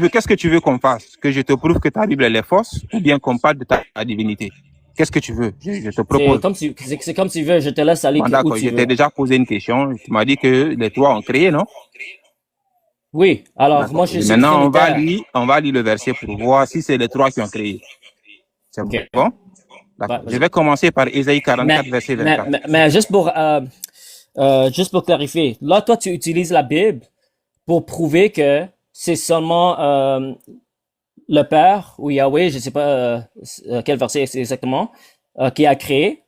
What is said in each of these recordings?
qu'est-ce que tu veux qu'on fasse? Que je te prouve que ta Bible elle est fausse ou bien qu'on parle de ta divinité? Qu'est-ce que tu veux? Je te propose. C'est comme tu veux, je te laisse aller Bon, où d'accord, tu je t'ai veux. déjà posé une question. Tu m'as dit que les trois ont créé, non? Oui, alors moi D'accord. je Et suis maintenant, trinitaire. on va lire le verset pour voir si c'est les trois qui ont créé. C'est OK. bon? Ouais, D'accord. Je vas-y. vais commencer par Ésaïe Mais, 44, verset 24. mais juste pour clarifier, là, toi, tu utilises la Bible pour prouver que c'est seulement le Père ou Yahweh, je sais pas quel verset c'est exactement, qui a créé.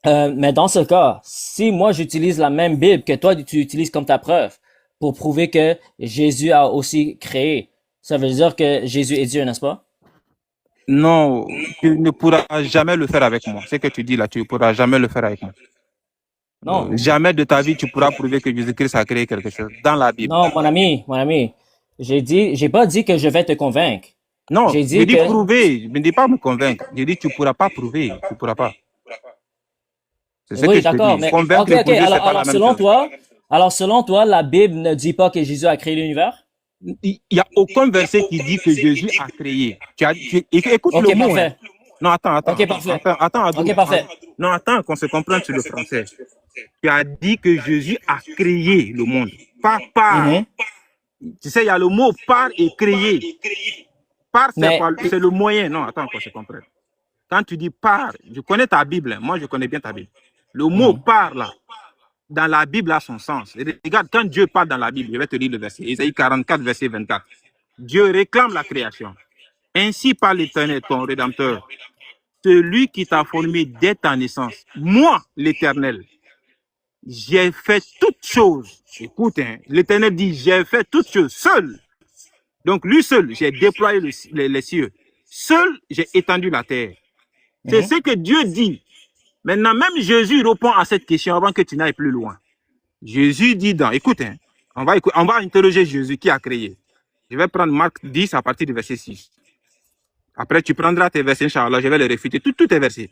Mais dans ce cas, si moi j'utilise la même Bible que toi tu utilises comme ta preuve pour prouver que Jésus a aussi créé, ça veut dire que Jésus est Dieu, n'est-ce pas? Non, tu ne pourras jamais le faire avec moi. Ce que tu dis là, tu ne pourras jamais le faire avec moi. Non, Jamais de ta vie, tu pourras prouver que Jésus-Christ a créé quelque chose dans la Bible. non, mon ami, j'ai pas dit que je vais te convaincre. Non, J'ai je dit dis que, prouver. Je ne dis pas me convaincre. Je dis tu ne pourras pas prouver. Tu ne pourras pas. C'est ce que oui, je te d'accord, dis. mais, Convaincre et ok, prouver, c'est pas la même chose. alors selon toi, la Bible ne dit pas que Jésus a créé l'univers? Il n'y a aucun verset qui dit que Jésus a créé. Écoute le Ok, mot, hein. parfait. Non, Ok, parfait. Ok, Adou. parfait. Non, attends, qu'on se comprenne sur le français. Tu as dit que Jésus a créé le monde, pas par. Mhm. Tu sais, il y a le mot par et créer. Par, Mais, c'est le moyen. Non, attends, qu'on se comprenne. Quand tu dis par, je connais ta Bible, hein. Moi je connais bien ta Bible. Le mot mhm, par, là, dans la Bible a son sens. Regarde, quand Dieu parle dans la Bible, je vais te lire le verset, Ésaïe 44, verset 24. Dieu réclame la création. Ainsi parle l'Éternel, ton Rédempteur, celui qui t'a formé dès ta naissance. Moi, l'Éternel, j'ai fait toutes choses. Écoute, hein, l'Éternel dit, j'ai fait toutes choses seul. Donc lui seul, j'ai déployé les cieux. Seul, j'ai étendu la terre. C'est mhm. ce que Dieu dit. Maintenant, même Jésus répond à cette question avant que tu n'ailles plus loin. Jésus dit écoute, hein, on va interroger Jésus qui a créé. Je vais prendre Marc 10 à partir du verset 6. Après, tu prendras tes versets, Inch'Allah, je vais les réfuter, tous tes versets.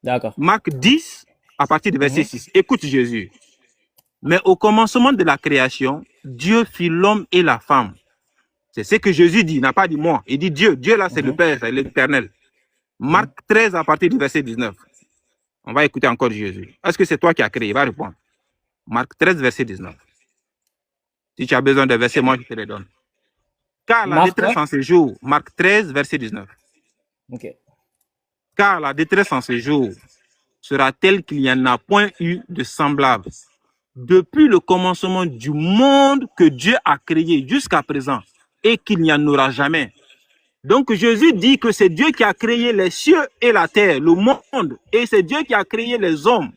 D'accord. Marc 10 à partir du verset Mhm, 6. Écoute Jésus. Mais au commencement de la création, Dieu fit l'homme et la femme. C'est ce que Jésus dit, il n'a pas dit moi. Il dit Dieu. Dieu là, c'est le mhm, Père, c'est l'Éternel. mhm. Marc 13 à partir du verset 19. On va écouter encore Jésus. Est-ce que c'est toi qui as créé? Il va répondre. Marc 13, verset 19. Si tu as besoin de versets, moi je te les donne. Car la Marc détresse quoi? en ce jour, Marc 13, verset 19. Ok. Car la détresse en ce jour sera telle qu'il n'y en a point eu de semblable. Depuis le commencement du monde que Dieu a créé jusqu'à présent et qu'il n'y en aura jamais. Donc Jésus dit que c'est Dieu qui a créé les cieux et la terre, le monde, et c'est Dieu qui a créé les hommes,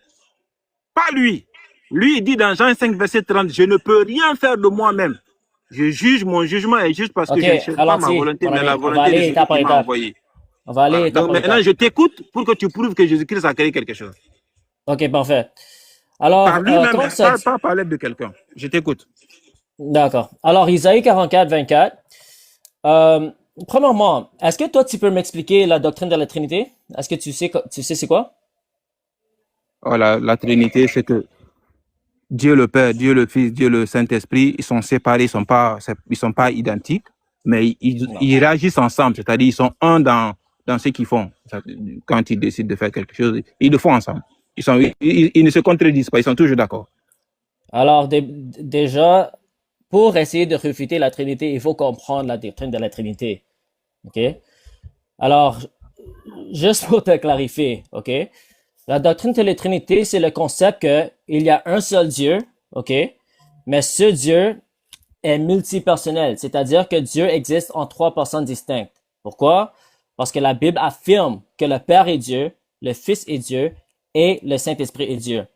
pas lui. Lui, il dit dans Jean 5, verset 30, je ne peux rien faire de moi-même. Je juge, mon jugement est juste parce que Ok, je ne cherche pas ma ralentis, volonté, mon mais la ami. On va volonté de aller celui étape par qui m'a étape. envoyé. On va aller Voilà. étape Donc par maintenant, étape. je t'écoute pour que tu prouves que Jésus-Christ a créé quelque chose. Ok, parfait. Alors, Par lui-même, comme hein, ça dit, pas par l'aide de quelqu'un. Je t'écoute. d'accord. Alors, Isaïe 44, 24. Euh, Premièrement, est-ce que toi, tu peux m'expliquer la doctrine de la Trinité? Est-ce que tu sais c'est quoi? Voilà, la Trinité, c'est que Dieu le Père, Dieu le Fils, Dieu le Saint-Esprit, ils sont séparés, ils sont pas identiques, mais Non. ils réagissent ensemble, c'est-à-dire ils sont un dans ce qu'ils font. Quand ils décident de faire quelque chose, ils le font ensemble. Ils ne se contredisent pas, ils sont toujours d'accord. Alors, déjà, pour essayer de réfuter la Trinité, il faut comprendre la doctrine de la Trinité. OK? Alors, juste pour te clarifier, OK? La doctrine de la Trinité, c'est le concept que il y a un seul Dieu, OK? Mais ce Dieu est multipersonnel, c'est-à-dire que Dieu existe en trois personnes distinctes. Pourquoi? Parce que la Bible affirme que le Père est Dieu, le Fils est Dieu et le Saint-Esprit est Dieu.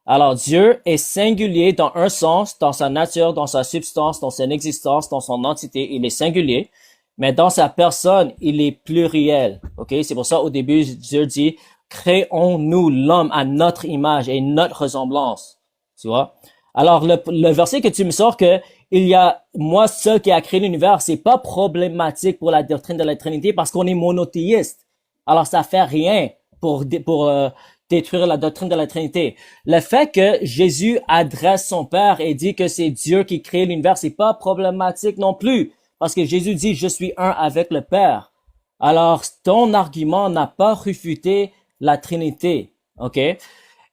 Alors Dieu est singulier dans un sens, dans sa nature, dans sa substance, dans son existence, dans son entité, il est singulier, mais dans sa personne, il est pluriel. OK? C'est pour ça au début Dieu dit créons-nous l'homme à notre image et notre ressemblance. Tu vois? Alors, le verset que tu me sors que il y a moi seul qui a créé l'univers, c'est pas problématique pour la doctrine de la Trinité parce qu'on est monothéiste. Alors, ça fait rien pour détruire la doctrine de la Trinité. Le fait que Jésus adresse son Père et dit que c'est Dieu qui crée l'univers, c'est pas problématique non plus parce que Jésus dit, je suis un avec le Père. Alors, ton argument n'a pas réfuté la Trinité, ok?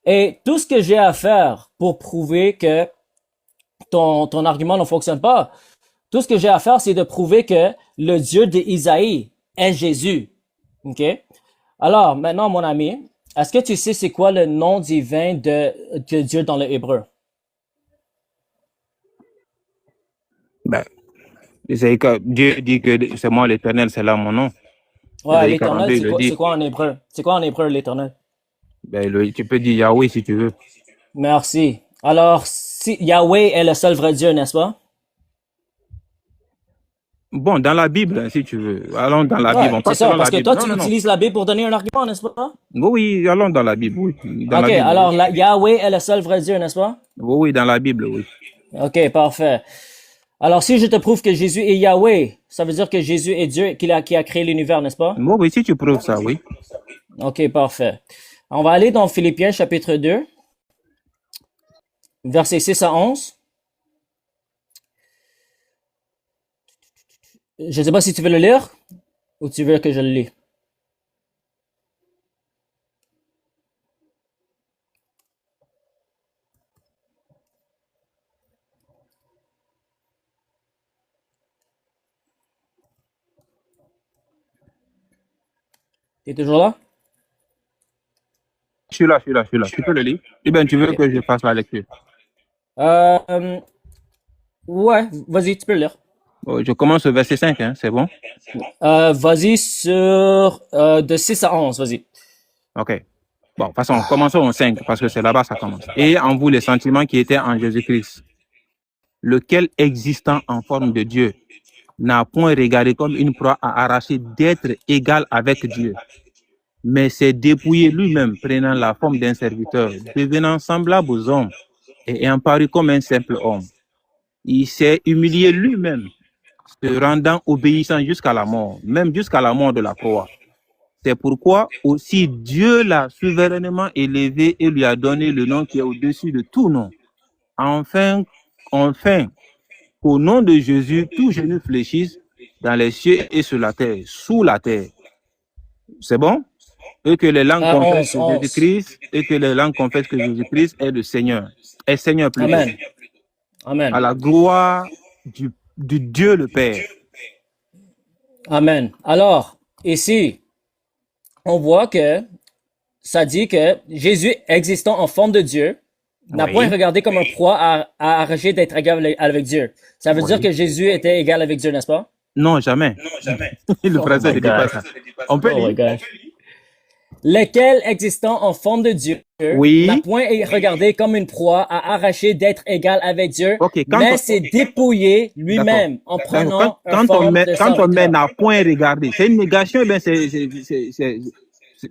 Et tout ce que j'ai à faire pour prouver que ton argument ne fonctionne pas, tout ce que j'ai à faire, c'est de prouver que le Dieu d'Isaïe est Jésus, ok? Alors, maintenant, mon ami, est-ce que tu sais c'est quoi le nom divin de Dieu dans le hébreu? Ben, Dieu dit que c'est moi l'Éternel, c'est là mon nom. Ouais, Isaïe l'éternel, 42, il le dit. c'est quoi en hébreu? C'est quoi en hébreu, l'éternel? Ben, tu peux dire Yahweh si tu veux. Merci. Alors, si Yahweh est le seul vrai Dieu, n'est-ce pas? Bon, dans la Bible, hein, si tu veux. Allons dans la Bible. Ouais, On c'est passe ça, selon parce la que Bible. toi, Non, tu non, non. utilises la Bible pour donner un argument, n'est-ce pas? Oui, allons dans la Bible, oui. Dans la Ok, Bible. alors Yahweh est le seul vrai Dieu, n'est-ce pas? Oui, dans la Bible, oui. Ok, parfait. Alors, si je te prouve que Jésus est Yahweh, ça veut dire que Jésus est Dieu qui a créé l'univers, n'est-ce pas? Oui, si tu prouves ça, oui. Ok, parfait. On va aller dans Philippiens chapitre 2, versets 6 à 11. Je ne sais pas si tu veux le lire ou tu veux que je le lis. Tu es toujours là? Je suis là. Tu peux le lire? Eh bien, tu veux Ok. que je fasse la lecture? Euh, ouais, vas-y, tu peux le lire. Je commence au verset 5, hein, c'est bon? Vas-y sur de 6 à 11, vas-y. OK. Bon, de toute façon, commençons au 5, parce que c'est là-bas que ça commence. Et en vous les sentiments qui étaient en Jésus-Christ, lequel, existant en forme de Dieu, n'a point regardé comme une proie à arracher d'être égal avec Dieu, mais s'est dépouillé lui-même, prenant la forme d'un serviteur, devenant semblable aux hommes et ayant paru comme un simple homme. Il s'est humilié lui-même, se rendant obéissant jusqu'à la mort, même jusqu'à la mort de la croix. C'est pourquoi aussi Dieu l'a souverainement élevé et lui a donné le nom qui est au-dessus de tout nom. Enfin, qu'au nom de Jésus, tout genou fléchisse dans les cieux et sur la terre, sous la terre. C'est bon? Et que les langues confessent que 11. Jésus-Christ, et que les langues confessent que Jésus-Christ est le Seigneur. Est Seigneur plutôt. Amen. Amen. À la gloire du Dieu le Père. Amen. Alors, ici, on voit que ça dit que Jésus, existant en forme de Dieu, n'a Oui. point regardé comme un proie à arracher d'être égal avec Dieu. Ça veut Oui. dire que Jésus était égal avec Dieu, n'est-ce pas? Non, jamais. Le français ne dit pas ça. On peut Oh my lire. God. Lequel, existant en forme de Dieu, Oui. n'a point regardé comme une proie à arracher d'être égal avec Dieu, Ok, quand mais on- s'est dépouillé lui-même en prenant Quand une forme de on met serviteur. n'a point regardé, c'est une négation, ou bien c'est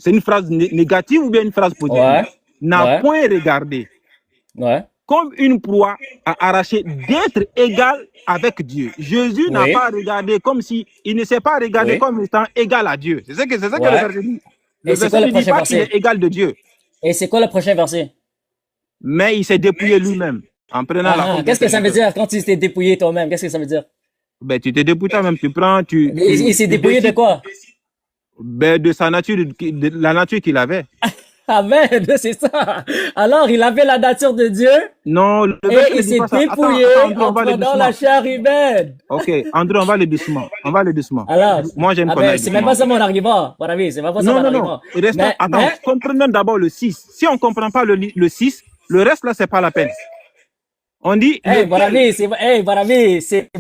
une phrase négative ou bien une phrase positive? Ouais. N'a Ouais. point regardé Ouais. comme une proie à arracher d'être égal avec Dieu. Jésus n'a Oui. pas regardé comme si il ne s'est pas regardé Oui. comme étant égal à Dieu. C'est ça que le Ouais. verset dit. Le Et c'est verset quoi le ne dit prochain pas qu'il verset? est égal de Dieu, Et c'est quoi le prochain verset? mais il s'est dépouillé lui-même en prenant la forme. Qu'est-ce que ça veut serviteur. dire quand tu t'es dépouillé toi-même? Qu'est-ce que ça veut dire? Ben, tu te dépouilles toi-même, Il s'est dépouillé de décides, quoi? ben, de sa nature, de la nature qu'il avait. Amen, c'est ça. Alors, il avait la nature de Dieu Non, le et verset ne il dit s'est pas ça. dépouillé André, on en va aller prenant la doucement. chair humaine. Ok, André, on va aller doucement. Alors, Moi, j'aime qu'on aille c'est même doucement. pas ça mon argument, mon ami, c'est même pas ça mon Non. argument. Restons, attends, comprenons d'abord le 6. Si on ne comprend pas le 6, le reste là, c'est pas la peine. On dit. Mon ami, c'est mon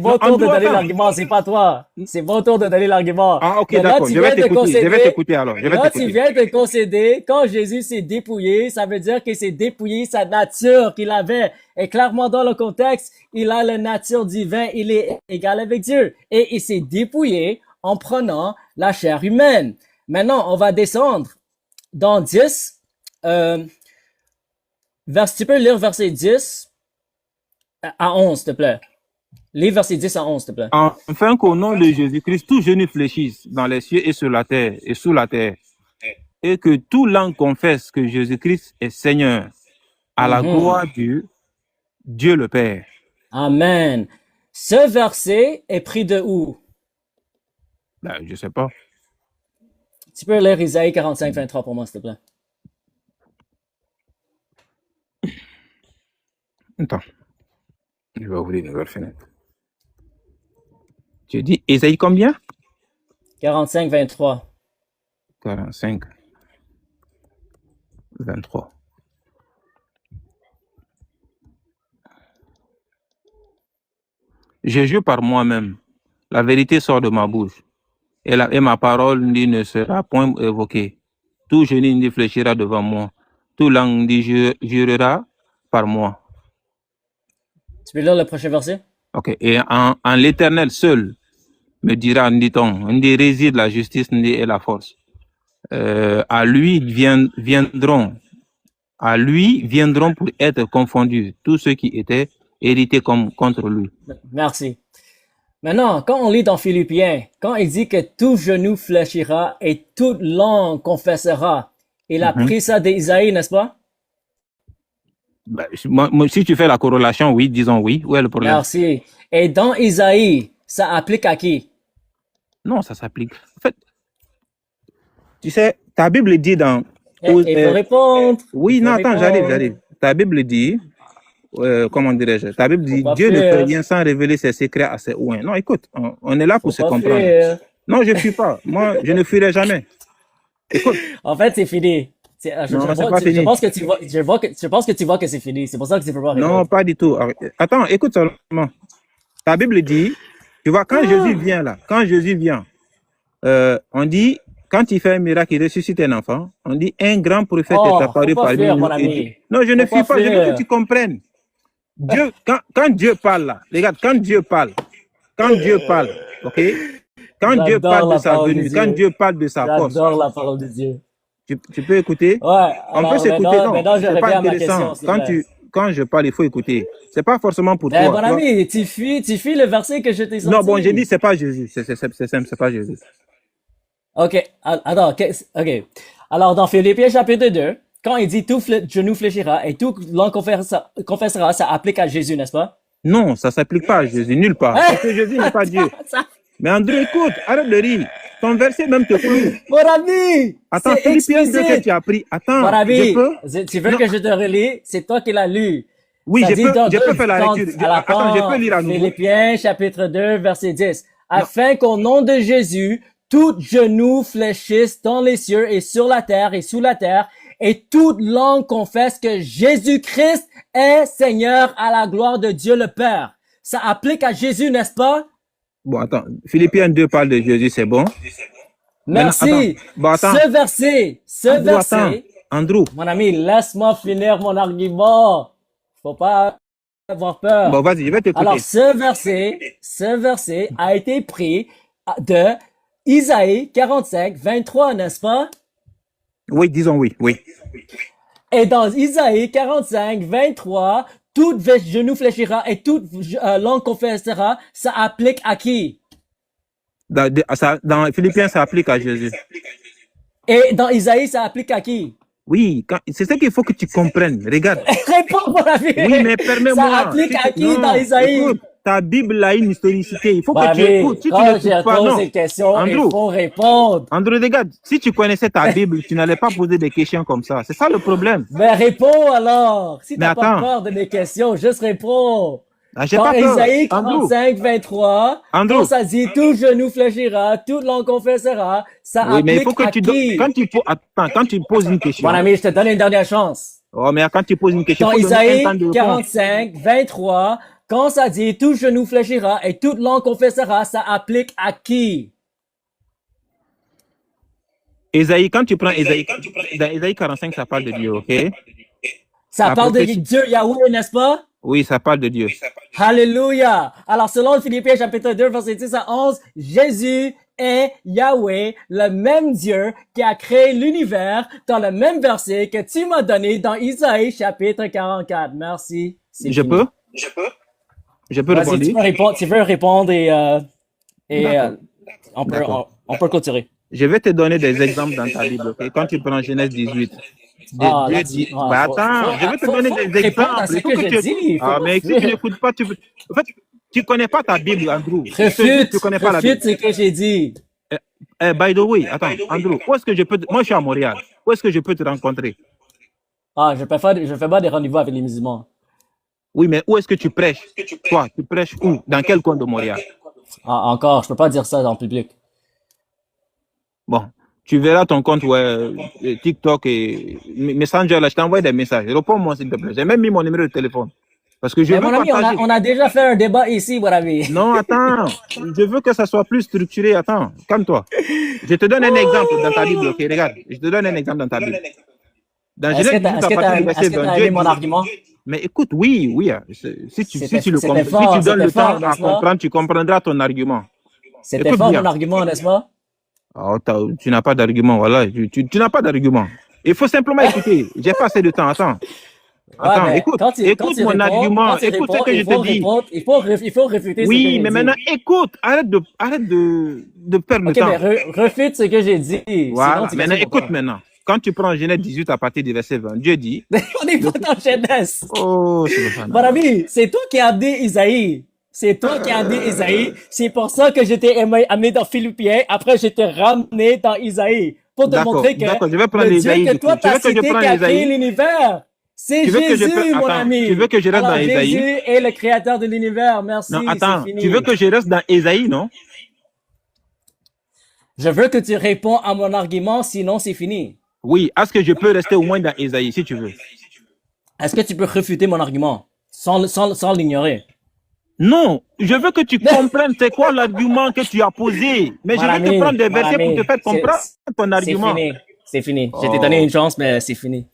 Non, tour de Andrew, donner attends. l'argument, c'est pas toi. C'est mon tour de donner l'argument. Ah, ok, Mais là, d'accord. tu Je vais viens de t'écouter. Je vais concéder. t'écouter alors. Je vais Là, tu t'écouter. viens de concéder, quand Jésus s'est dépouillé, ça veut dire qu'il s'est dépouillé sa nature qu'il avait. Et clairement, dans le contexte, il a la nature divine, il est égal avec Dieu. Et il s'est dépouillé en prenant la chair humaine. Maintenant, on va descendre dans 10, tu peux lire verset 10 à 11, s'il te plaît. Lis verset 10 à 11, s'il te plaît. Enfin qu'au nom de Jésus-Christ, tout genou fléchisse dans les cieux et sur la terre et sous la terre, et que tout langue confesse que Jésus-Christ est Seigneur, à la gloire du Dieu le Père. Amen. Ce verset est pris de où? Ben, je sais pas. Tu peux lire Isaïe 45, 23 pour moi, s'il te plaît. Attends, je vais ouvrir une nouvelle fenêtre. Tu dis Ésaïe combien? 45, 23. 45, 23. Je jure par moi-même, la vérité sort de ma bouche, et ma parole ne sera point évoquée. Tout genou n'y fléchira devant moi, tout langue n'y jurera par moi. Tu peux lire le prochain verset? Ok. Et en l'Éternel seul me dira, dit-on, n'y réside la justice et la force. À lui viendront pour être confondus tous ceux qui étaient hérités contre lui. Merci. Maintenant, quand on lit dans Philippiens, quand il dit que tout genou fléchira et toute langue confessera, il a pris ça d'Isaïe, n'est-ce pas? Ben, si tu fais la corrélation, oui, disons oui. Où est le problème? Merci. Et dans Isaïe, ça applique à qui? Non, ça s'applique. En fait, tu sais, ta Bible dit dans... Il faut répondre. Oui, non, attends, j'arrive. Ta Bible dit... comment dirais-je? Ta Bible dit Dieu ne fait rien sans révéler ses secrets à ses ouins. Non, écoute, on est là pour se comprendre. Non, je ne fuis pas. Moi, je ne fuirai jamais. Écoute. En fait, c'est fini. Je pense que tu vois que c'est fini. C'est pour ça que tu peux pas répondre. Non, pas du tout. Attends, écoute seulement. Ta Bible dit, tu vois, quand Jésus vient, on dit, quand il fait un miracle, il ressuscite un enfant, on dit, un grand prophète est apparu parmi nous. Non, je ne fuis pas, je veux que tu comprennes. Dieu, quand Dieu parle là, regarde, quand Dieu parle, ok? Quand Dieu parle de sa venue, quand Dieu parle de sa force. J'adore la parole de Dieu. Tu peux écouter? Ouais. On peut s'écouter, non? C'est pas intéressant. Quand je parle, il faut écouter. C'est pas forcément pour toi. Mon ami, tu fuis le verset que je t'ai sorti. Non, bon, j'ai dit c'est pas Jésus. C'est simple, c'est pas Jésus. Ok, attends, ok. Alors, dans Philippiens chapitre 2, quand il dit tout genou fléchira et tout langue confessera, ça applique à Jésus, n'est-ce pas? Non, ça s'applique pas à Jésus, nulle part. Parce que Jésus n'est pas Dieu. Mais André, écoute, arrête de rire. Ton verset même te prouve. Mon ami! Attends, Philippiens 2 que tu as pris. Attends, mon ami, je peux? Tu veux que je te relis? C'est toi qui l'as lu. Oui, je peux faire la lecture. Attends, je peux lire à nouveau. Philippiens chapitre 2, verset 10. Afin qu'au nom de Jésus, tout genou fléchisse dans les cieux et sur la terre et sous la terre, et toute langue confesse que Jésus-Christ est Seigneur à la gloire de Dieu le Père. Ça applique à Jésus, n'est-ce pas? Bon, attends. Philippiens 2 parle de Jésus, c'est bon? Merci. Attends. Ce verset. Andrew. Mon ami, laisse-moi finir mon argument. Faut pas avoir peur. Bon, vas-y, je vais t'écouter. Alors, ce verset a été pris de Isaïe 45, 23, n'est-ce pas? Oui, disons oui. Et dans Isaïe 45, 23, tout genou fléchira et toute langue confessera, ça applique à qui? Dans Philippiens, ça applique à Jésus. Et dans Isaïe, ça applique à qui? Oui, c'est ce qu'il faut que tu comprennes. Regarde. Réponds pour la vie. Oui, mais permets-moi. Ça applique à qui dans Isaïe? Écoute, ta Bible a une historicité. Il faut que tu écoutes. Si quand je pose ces questions, Andrew, il faut répondre. Andrew, regarde, si tu connaissais ta Bible, tu n'allais pas poser des questions comme ça. C'est ça le problème. Mais réponds alors. Si tu n'as pas peur de mes questions, juste réponds. J'ai pas peur. Isaïe 45, 23, quand ça dit tout genou fléchira, toute langue confessera, ça applique mais il faut que à qui? Quand tu poses une question. Mon ami, je te donne une dernière chance. Oh, mais quand tu poses une question, dans Isaïe 45, 23, quand ça dit tout genou fléchira et toute langue confessera, ça applique à qui? Isaïe, quand tu prends Isaïe, dans Isaïe 45, ça parle de Dieu, ok? Ça parle de Dieu Yahweh, n'est-ce pas? Oui, ça parle de Dieu. Alléluia. Alors, selon Philippiens chapitre 2, verset 10 à 11, Jésus est Yahweh, le même Dieu qui a créé l'univers dans le même verset que tu m'as donné dans Isaïe chapitre 44. Merci. Je peux répondre. Tu veux répondre et on peut continuer. Je vais te donner des exemples dans ta Bible, ok? Quand tu prends Genèse 18. Dieu dit, attends, je vais te donner des exemples. Mais si tu n'écoutes pas, tu peux... En fait, Tu connais pas ta Bible, Andrew. Je te dis, tu Refute, connais pas la Bible. refute ce que j'ai dit. By the way, attends, Andrew, où est-ce que je peux moi je suis à Montréal. Où est-ce que je peux te rencontrer? Ah, je fais pas des rendez-vous avec les musulmans. Oui, mais où est-ce que tu prêches? Toi, tu prêches où? Dans quel coin de Montréal? Ah, encore, je peux pas dire ça en public. Bon, tu verras ton compte TikTok et Messenger, là, je t'envoie des messages. Réponds-moi, s'il te plaît. J'ai même mis mon numéro de téléphone. Parce que je Mais veux mon ami, partager. on a déjà fait un débat ici, mon ami. Non, attends. Je veux que ça soit plus structuré. Attends, calme-toi. Je te donne un exemple dans ta Bible, ok? Regarde, je te donne un exemple dans ta Bible. Dans Genèse 18, à partir du verset 20, aimé Dieu mon dit, argument? mais écoute, oui, oui. Si tu C'était donnes le temps fort, à n'est-ce pas? comprendre, tu comprendras ton argument. C'était Écoute fort bien. mon argument, n'est-ce pas? Oh, tu n'as pas d'argument, voilà. Tu n'as pas d'argument. Il faut simplement écouter. J'ai pas assez de temps. Attends. Ouais, Attends, mais écoute. Écoute mon argument. Écoute ce que je te dis. il faut réfuter ce que Oui, j'ai mais dit. maintenant, écoute. Arrête de perdre le Ok, temps. mais refute ce que j'ai dit. Sinon, Voilà. tu Maintenant, vas écoute maintenant. Quand tu prends Genèse 18 à partir du verset 20, Dieu dit. On n'est pas dans jeunesse. Oh, Mon ami, c'est toi qui as amené Isaïe. C'est toi qui as amené Isaïe. C'est pour ça que j'étais amené dans Philippiens. Après, j'étais ramené dans Isaïe. Pour te D'accord, montrer que d'accord. Je vais prendre le Dieu Isaïe que du coup. toi Tu veux t'as que je cité prenne qui a créé Isaïe? l'univers, c'est Tu veux que je Jésus, mon Attends, ami. tu veux que je reste Alors, dans Isaïe? Jésus est le créateur de l'univers. Merci, Non, c'est attends. fini. Tu veux que je reste dans Isaïe, non? Je veux que tu réponds à mon argument, sinon c'est fini. Oui. Est-ce que je peux rester au moins dans Isaïe, si tu veux? Est-ce que tu peux réfuter mon argument sans l'ignorer? Non, je veux que tu comprennes c'est quoi l'argument que tu as posé. Mais Mon je vais te ami, prendre des mon versets pour te ami, faire comprendre ton c'est argument. fini. C'est fini. Je t'ai donné Oh, une chance, mais c'est fini.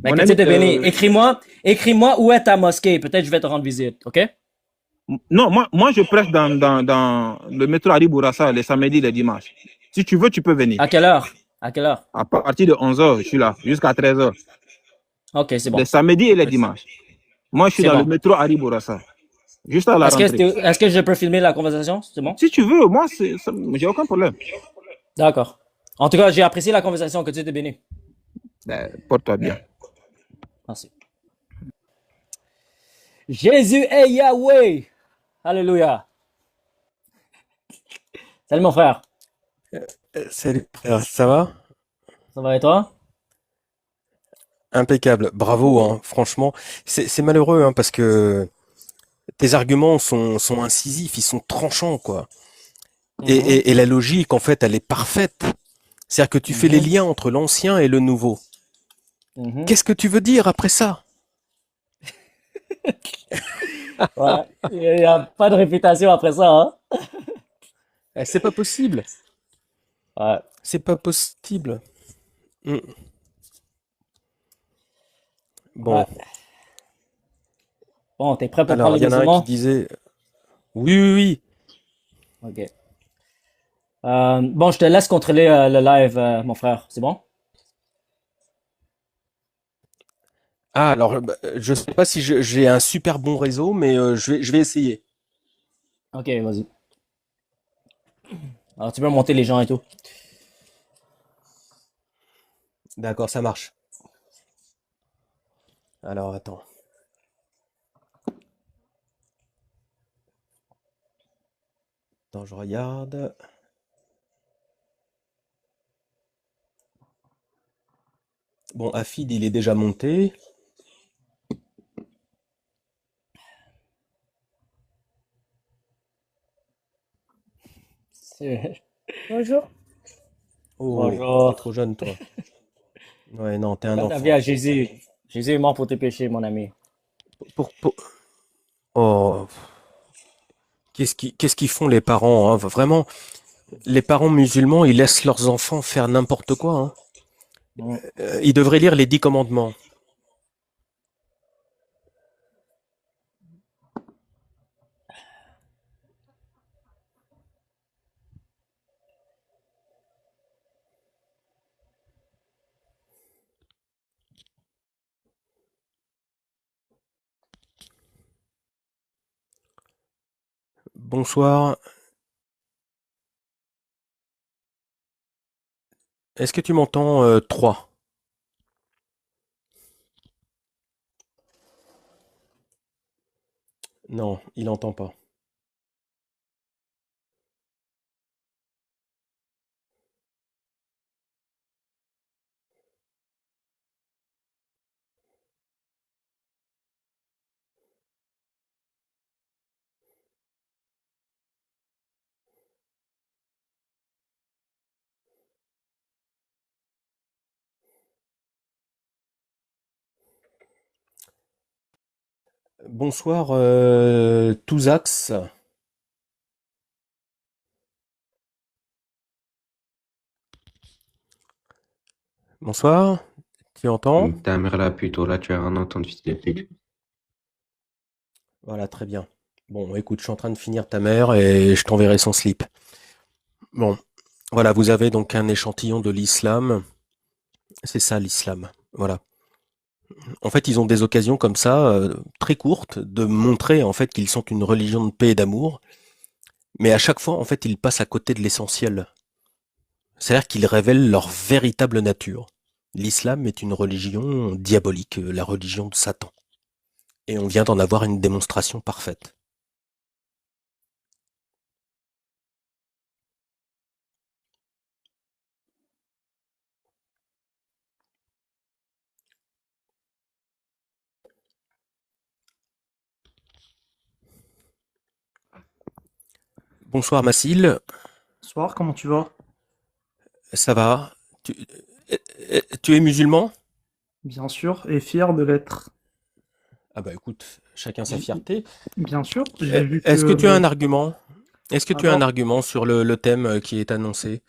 Mais mon que ami, Dieu te bénisse. Écris-moi où est ta mosquée. Peut-être je vais te rendre visite, ok? non, moi je prêche dans le métro Ari Bourassa les samedis et les dimanches. Si tu veux, tu peux venir. À quelle heure? À quelle heure? À partir de 11h, je suis là, jusqu'à 13h. Ok, c'est Les bon. samedis et les dimanches. Moi, je suis C'est dans le bon. métro Ari Bourassa, juste à la rentrée. Est-ce que je peux filmer la conversation? C'est bon? Si tu veux, moi, j'ai aucun problème. D'accord. En tout cas, j'ai apprécié la conversation. Que Dieu te bénisse. Porte-toi bien. Merci. Jésus est Yahweh. Alléluia. Salut mon frère. Salut, frère, ça va? Ça va et toi? Impeccable, bravo, hein, franchement. C'est malheureux, hein, parce que tes arguments sont incisifs, ils sont tranchants, quoi. Mhm, Et la logique, en fait, elle est parfaite. C'est-à-dire que tu fais les mhm, liens entre l'ancien et le nouveau. mhm. Qu'est-ce que tu veux dire après ça? Ouais. Il n'y a pas de réputation après ça, hein? C'est pas possible. Ouais. C'est pas possible. Mm. Ouais. Bon, Bon, t'es prêt pour prendre alors, les il y en a un qui musulmans? disait... Oui, oui, oui. Ok. Bon, je te laisse contrôler le live, mon frère. C'est bon? Ah, alors, bah, je sais pas si j'ai un super bon réseau, mais je vais essayer. Ok, vas-y. Alors, tu peux monter les gens et tout. D'accord, ça marche. Alors, attends. Attends, je regarde. Bon, Afid, il est déjà monté. Bonjour. Oh, t'es Bonjour. trop jeune, toi. Ouais, non, t'es un Donne ta vie enfant. à Jésus. Jésus est mort pour tes péchés, mon ami. Pour, pour- Oh, qu'est-ce qu'ils font les parents, hein? Vraiment, les parents musulmans, ils laissent leurs enfants faire n'importe quoi, hein. Mm. Ils devraient lire les 10 commandements. Bonsoir. Est-ce que tu m'entends, 3? Non, il entend pas. Bonsoir, Touzax. Bonsoir, tu entends? Ta mère là, plutôt, là, tu as un entendu fil. Voilà, très bien. Bon, écoute, je suis en train de finir ta mère et je t'enverrai son slip. Bon, voilà, vous avez donc un échantillon de l'islam. C'est ça l'islam. Voilà. En fait, ils ont des occasions comme ça, très courtes, de montrer en fait qu'ils sont une religion de paix et d'amour, mais à chaque fois, en fait, ils passent à côté de l'essentiel. C'est-à-dire qu'ils révèlent leur véritable nature. L'islam est une religion diabolique, la religion de Satan. Et on vient d'en avoir une démonstration parfaite. Bonsoir Massile, Bonsoir, comment tu vas? ça va? Tu, tu es musulman? Bien sûr, et fier de l'être. Ah bah écoute, chacun sa J- fierté. Bien sûr, j'ai vu Est-ce que tu as que... un argument? Est-ce que tu as un Alors, argument sur le thème qui est annoncé?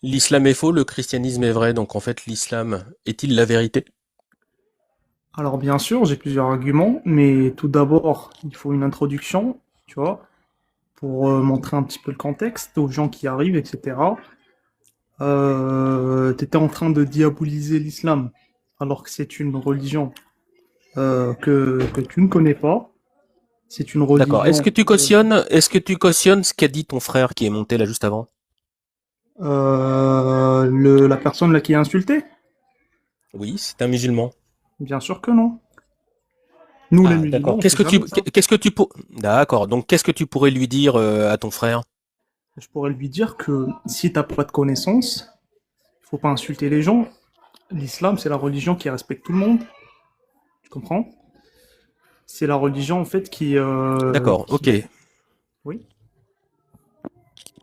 L'islam est faux, le christianisme est vrai, donc en fait l'islam est-il la vérité? alors bien sûr, j'ai plusieurs arguments, mais tout d'abord, il faut une introduction, tu vois, pour montrer un petit peu le contexte aux gens qui arrivent, etc. Tu étais en train de diaboliser l'islam, alors que c'est une religion que tu ne connais pas. C'est une D'accord. religion... Est-ce que tu cautionnes ce qu'a dit ton frère qui est monté là juste avant? la personne là qui est insultée? Oui, c'est un musulman. Bien sûr que non. Nous, les Ah, musulmans, d'accord. on fait jamais ça. D'accord. Donc, qu'est-ce que tu pourrais lui dire à ton frère? Je pourrais lui dire que si t'as pas de connaissances, il faut pas insulter les gens. L'islam, c'est la religion qui respecte tout le monde. Tu comprends? C'est la religion, en fait, D'accord. Ok. Oui.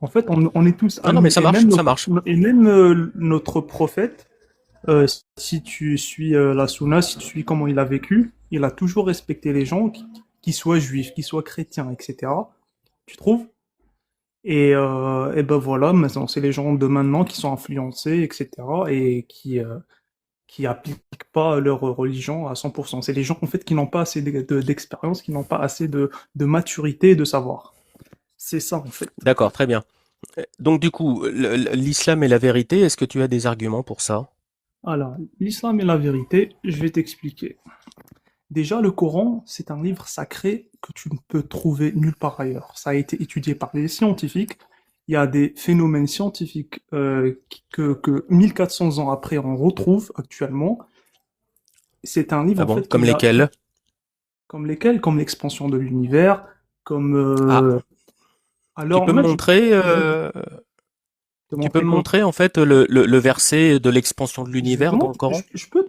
En fait, on est tous Non, non, mais amis. ça marche, ça marche. Et même notre prophète, si tu suis la Sunna, si tu suis comment il a vécu, il a toujours respecté les gens, qui soient juifs, qui soient chrétiens, etc. Tu trouves? Et ben voilà, maintenant, c'est les gens de maintenant qui sont influencés, etc. et qui appliquent pas leur religion à 100%. C'est les gens en fait qui n'ont pas assez d'expérience, qui n'ont pas assez de maturité et de savoir. C'est ça en fait. D'accord, très bien. Donc, du coup, l'islam est la vérité. Est-ce que tu as des arguments pour ça? Alors, l'islam est la vérité, je vais t'expliquer. Déjà, le Coran, c'est un livre sacré que tu ne peux trouver nulle part ailleurs. Ça a été étudié par des scientifiques. Il y a des phénomènes scientifiques que 1400 ans après on retrouve actuellement. C'est un livre Ah en bon? fait Comme lesquels? comme lesquels, comme l'expansion de l'univers, comme Ah, tu alors peux me là montrer, je vais te tu peux montrer me quoi? montrer en fait le verset de l'expansion de Je vais te l'univers dans le montrer, Coran? je peux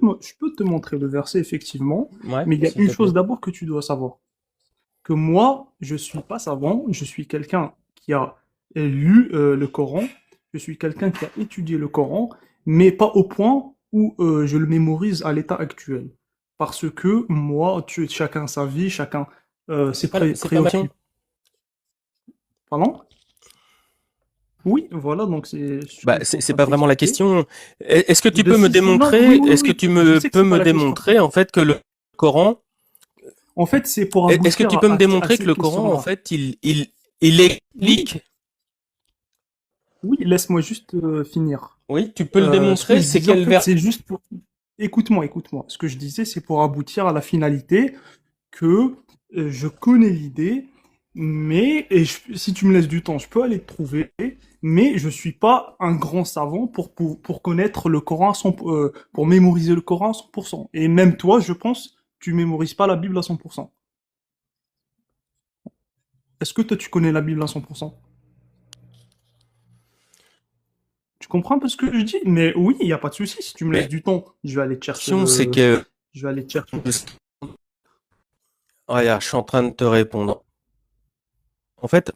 te montrer le verset effectivement, Ouais, mais il y a s'il une te chose plaît. d'abord que tu dois savoir, que moi je suis pas savant, je suis quelqu'un qui a lu le Coran, je suis quelqu'un qui a étudié le Coran, mais pas au point où je le mémorise à l'état actuel, parce que moi, chacun sa vie, chacun ses C'est pas ma question. préoccupations. Pardon? Oui, voilà, donc c'est ce Bah, que je suis en c'est train de pas vraiment la t'expliquer. question. Est-ce que tu peux me Non, oui, démontrer, oui, est-ce que oui, tu je me sais que peux c'est pas me la question. démontrer en fait que le Coran, En fait, c'est pour est-ce que aboutir tu peux me à démontrer que cette le Coran en question-là. fait il Oui, explique, oui, laisse-moi juste finir. oui, tu peux le Ce que démontrer, je c'est disais, en quel fait, vers? c'est juste pour... Écoute-moi, écoute-moi. Ce que je disais, c'est pour aboutir à la finalité que je connais l'idée, mais si tu me laisses du temps, je peux aller te trouver, mais je suis pas un grand savant pour connaître le Coran pour mémoriser le Coran à 100%. Et même toi, je pense, tu mémorises pas la Bible à 100%. Est-ce que toi, tu connais la Bible à 100%? Tu comprends un peu ce que je dis? Mais oui, il n'y a pas de souci. Si tu me laisses Mais du temps, la question c'est que, je vais aller te chercher. regarde, je suis en train de te répondre. En fait,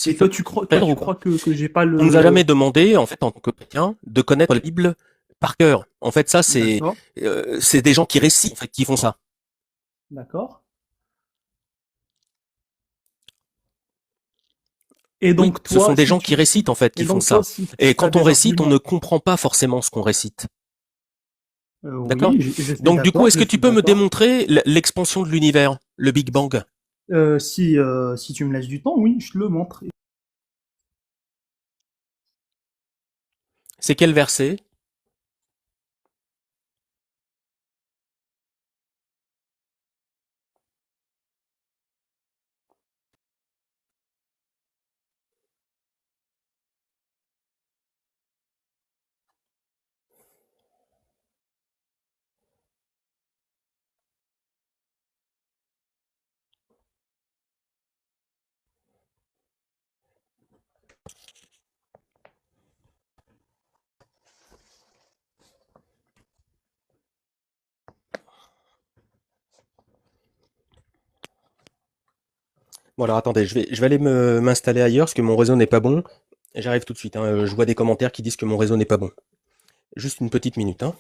Et s'il te toi, plaît, tu ou pas? crois que j'ai pas On nous a le... jamais demandé, en fait, en tant que chrétien, de connaître la Bible par cœur. En fait, ça, D'accord. c'est des gens qui récitent, en fait, qui font ça. D'accord? Et Oui, donc ce sont toi, des si gens qui tu, récitent en fait, et qui font donc toi, ça. si Et tu as quand on des récite, on ne arguments, comprend pas forcément ce qu'on récite. D'accord? oui, je suis Donc du coup, d'accord, est-ce je que tu suis peux me d'accord. démontrer l'expansion de l'univers, le Big Bang? Si tu me laisses du temps, oui, je te le montre. C'est quel verset? Bon alors attendez, je vais aller m'installer ailleurs parce que mon réseau n'est pas bon. J'arrive tout de suite, hein. Je vois des commentaires qui disent que mon réseau n'est pas bon. Juste une petite minute, hein.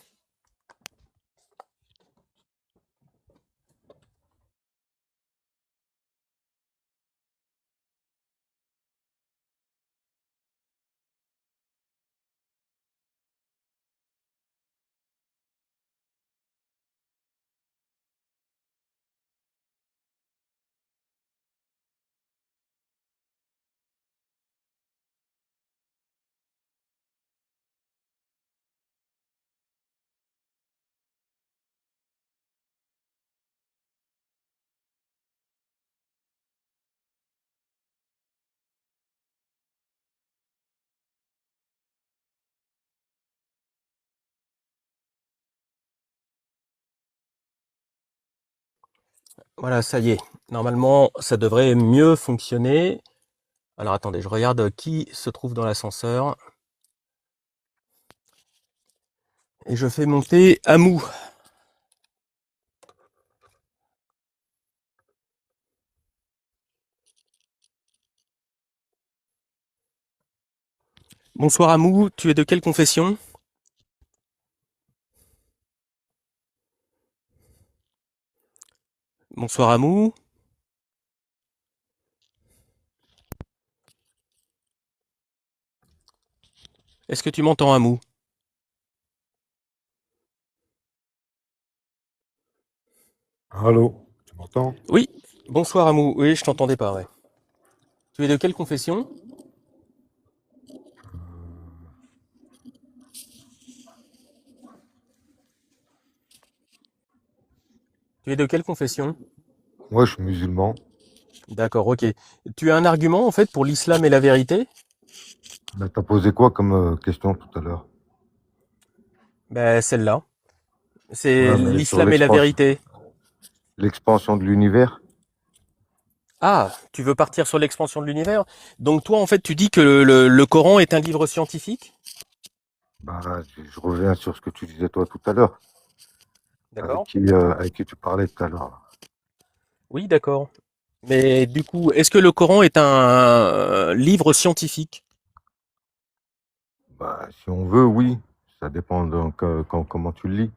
Voilà, ça y est. Normalement, ça devrait mieux fonctionner. Alors attendez, je regarde qui se trouve dans l'ascenseur. Et je fais monter Amou. Bonsoir Amou, tu es de quelle confession? Bonsoir Amou. Est-ce que tu m'entends Amou? Allô, tu m'entends? Oui, bonsoir Amou. Oui, je t'entendais pas, ouais. Tu es de quelle confession? Tu es de quelle confession? Moi, je suis musulman. D'accord, ok. Tu as un argument en fait pour l'islam et la vérité? Mais t'as posé quoi comme question tout à l'heure? Ben celle-là. C'est Ouais, mais sur l'islam et la vérité. l'expansion de l'univers, Ah, tu veux partir sur l'expansion de l'univers? Donc toi en fait tu dis que le Coran est un livre scientifique? bah, je reviens sur ce que tu disais toi tout à l'heure, D'accord? avec qui tu parlais tout à l'heure. Oui, d'accord. Mais du coup, est-ce que le Coran est un livre scientifique? Bah, si on veut, oui. Ça dépend donc comment tu le lis.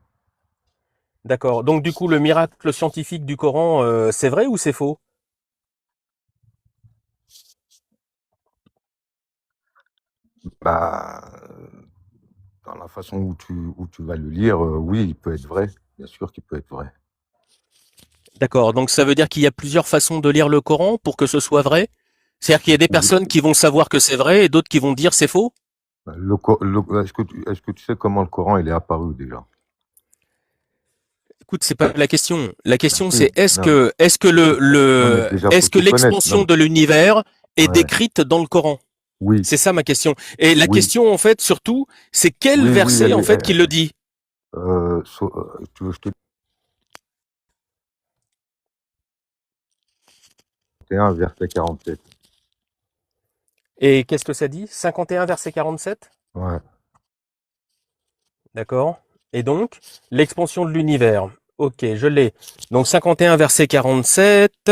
D'accord. Donc du coup, le miracle scientifique du Coran, c'est vrai ou c'est faux? Bah, dans la façon où tu vas le lire, oui, il peut être vrai. Bien sûr qu'il peut être vrai. D'accord. Donc ça veut dire qu'il y a plusieurs façons de lire le Coran pour que ce soit vrai? C'est-à-dire qu'il y a des Oui. personnes qui vont savoir que c'est vrai et d'autres qui vont dire c'est faux? Bah, est-ce que tu sais comment le Coran il est apparu déjà? Écoute, c'est pas la question. La Bah, question si. c'est Non, non, mais déjà, faut est-ce que t'y connaître. l'expansion de l'univers est Ouais. décrite dans le Coran? Oui, C'est ça ma question. Et la oui, question en fait surtout, c'est quel oui, oui, verset en fait qui le dit? tu veux que je te dise un verset 47. Et qu'est-ce que ça dit? 51 verset 47? Ouais. D'accord. Et donc, l'expansion de l'univers. Ok, je l'ai. Donc 51 verset 47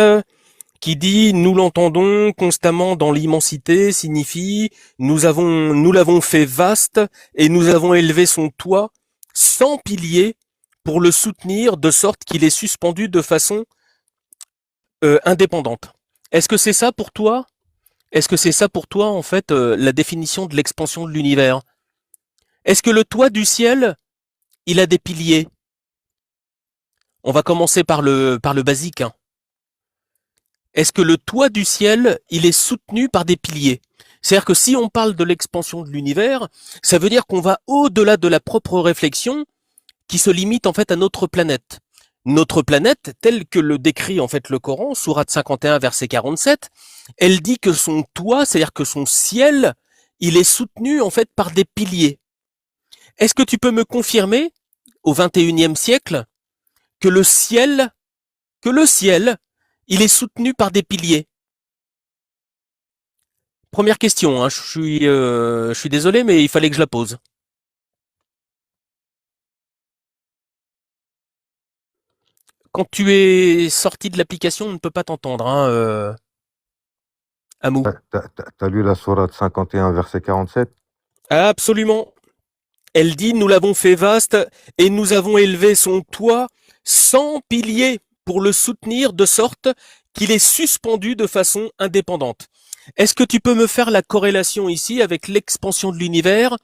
qui dit nous l'entendons constamment dans l'immensité signifie nous l'avons fait vaste et nous avons élevé son toit sans piliers pour le soutenir de sorte qu'il est suspendu de façon indépendante. Est-ce que c'est ça pour toi? Est-ce que c'est ça pour toi, en fait, la définition de l'expansion de l'univers? Est-ce que le toit du ciel, il a des piliers? On va commencer par le basique, hein. Est-ce que le toit du ciel, il est soutenu par des piliers? C'est-à-dire que si on parle de l'expansion de l'univers, ça veut dire qu'on va au-delà de la propre réflexion qui se limite en fait à notre planète. Notre planète, telle que le décrit en fait le Coran, sourate 51, verset 47, elle dit que son toit, c'est-à-dire que son ciel, il est soutenu en fait par des piliers. Est-ce que tu peux me confirmer, au 21e siècle, que le ciel, il est soutenu par des piliers? Première question, hein, je suis désolé, mais il fallait que je la pose. Quand tu es sorti de l'application, on ne peut pas t'entendre, hein, Amou. T'as lu la sourate 51, verset 47? Absolument. Elle dit, nous l'avons fait vaste et nous avons élevé son toit sans piliers pour le soutenir de sorte qu'il est suspendu de façon indépendante. Est-ce que tu peux me faire la corrélation ici avec l'expansion de l'univers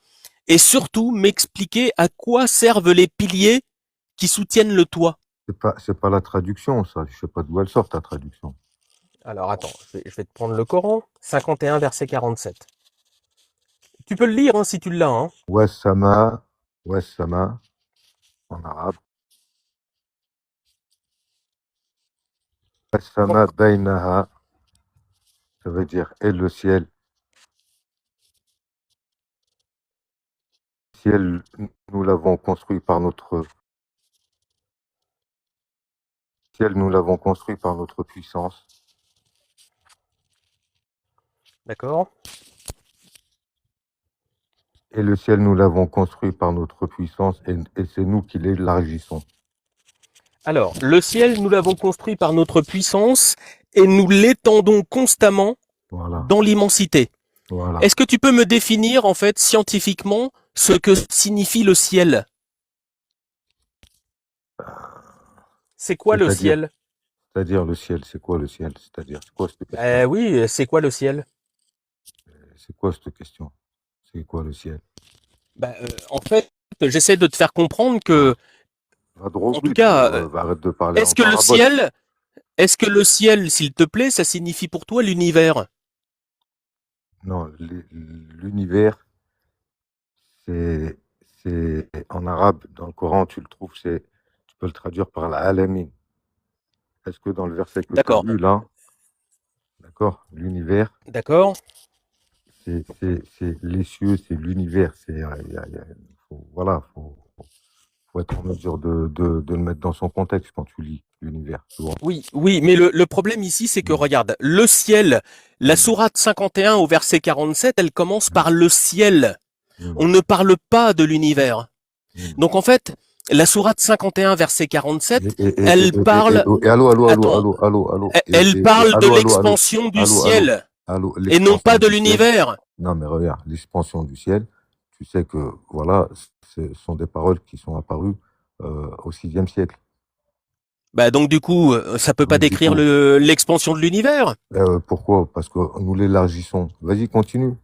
et surtout m'expliquer à quoi servent les piliers qui soutiennent le toit? C'est pas la traduction, ça. Je sais pas d'où elle sort, ta traduction. Alors attends, je vais te prendre le Coran, 51 verset 47. Tu peux le lire hein, si tu l'as. Hein. Wassama, en arabe. Wassama bainaha, ça veut dire et le ciel. Le ciel, nous l'avons construit par notre puissance. D'accord. Et le ciel, nous l'avons construit par notre puissance et c'est nous qui l'élargissons. Alors, le ciel, nous l'avons construit par notre puissance et nous l'étendons constamment dans l'immensité. Voilà. Est-ce que tu peux me définir, en fait, scientifiquement, ce que signifie le ciel? C'est quoi le ciel? C'est-à-dire le ciel, c'est quoi le ciel? C'est-à-dire, c'est quoi cette question? Oui, c'est quoi le ciel? C'est quoi cette question? C'est quoi le ciel? En fait, j'essaie de te faire comprendre que, en tout cas, arrête de parler. est-ce que le ciel, s'il te plaît, ça signifie pour toi l'univers? Non, l'univers, c'est en arabe, dans le Coran, tu le trouves, tu peux le traduire par la alamin. Est-ce que dans le verset que tu as lu là, d'accord, l'univers, d'accord, c'est les cieux, c'est l'univers, voilà, faut être en mesure de le mettre dans son contexte quand tu lis l'univers. Oui, mais le problème ici, c'est que regarde, le ciel, la sourate 51 au verset 47, elle commence par le ciel. On ne parle pas de l'univers. Donc en fait, la sourate 51 verset 47, elle parle de l'expansion du ciel et non pas de l'univers. Non mais regarde, l'expansion du ciel, tu sais que voilà, ce sont des paroles qui sont apparues au 6e siècle. Donc du coup, ça peut pas décrire l'expansion de l'univers. Pourquoi? Parce que nous l'élargissons. Vas-y, continue.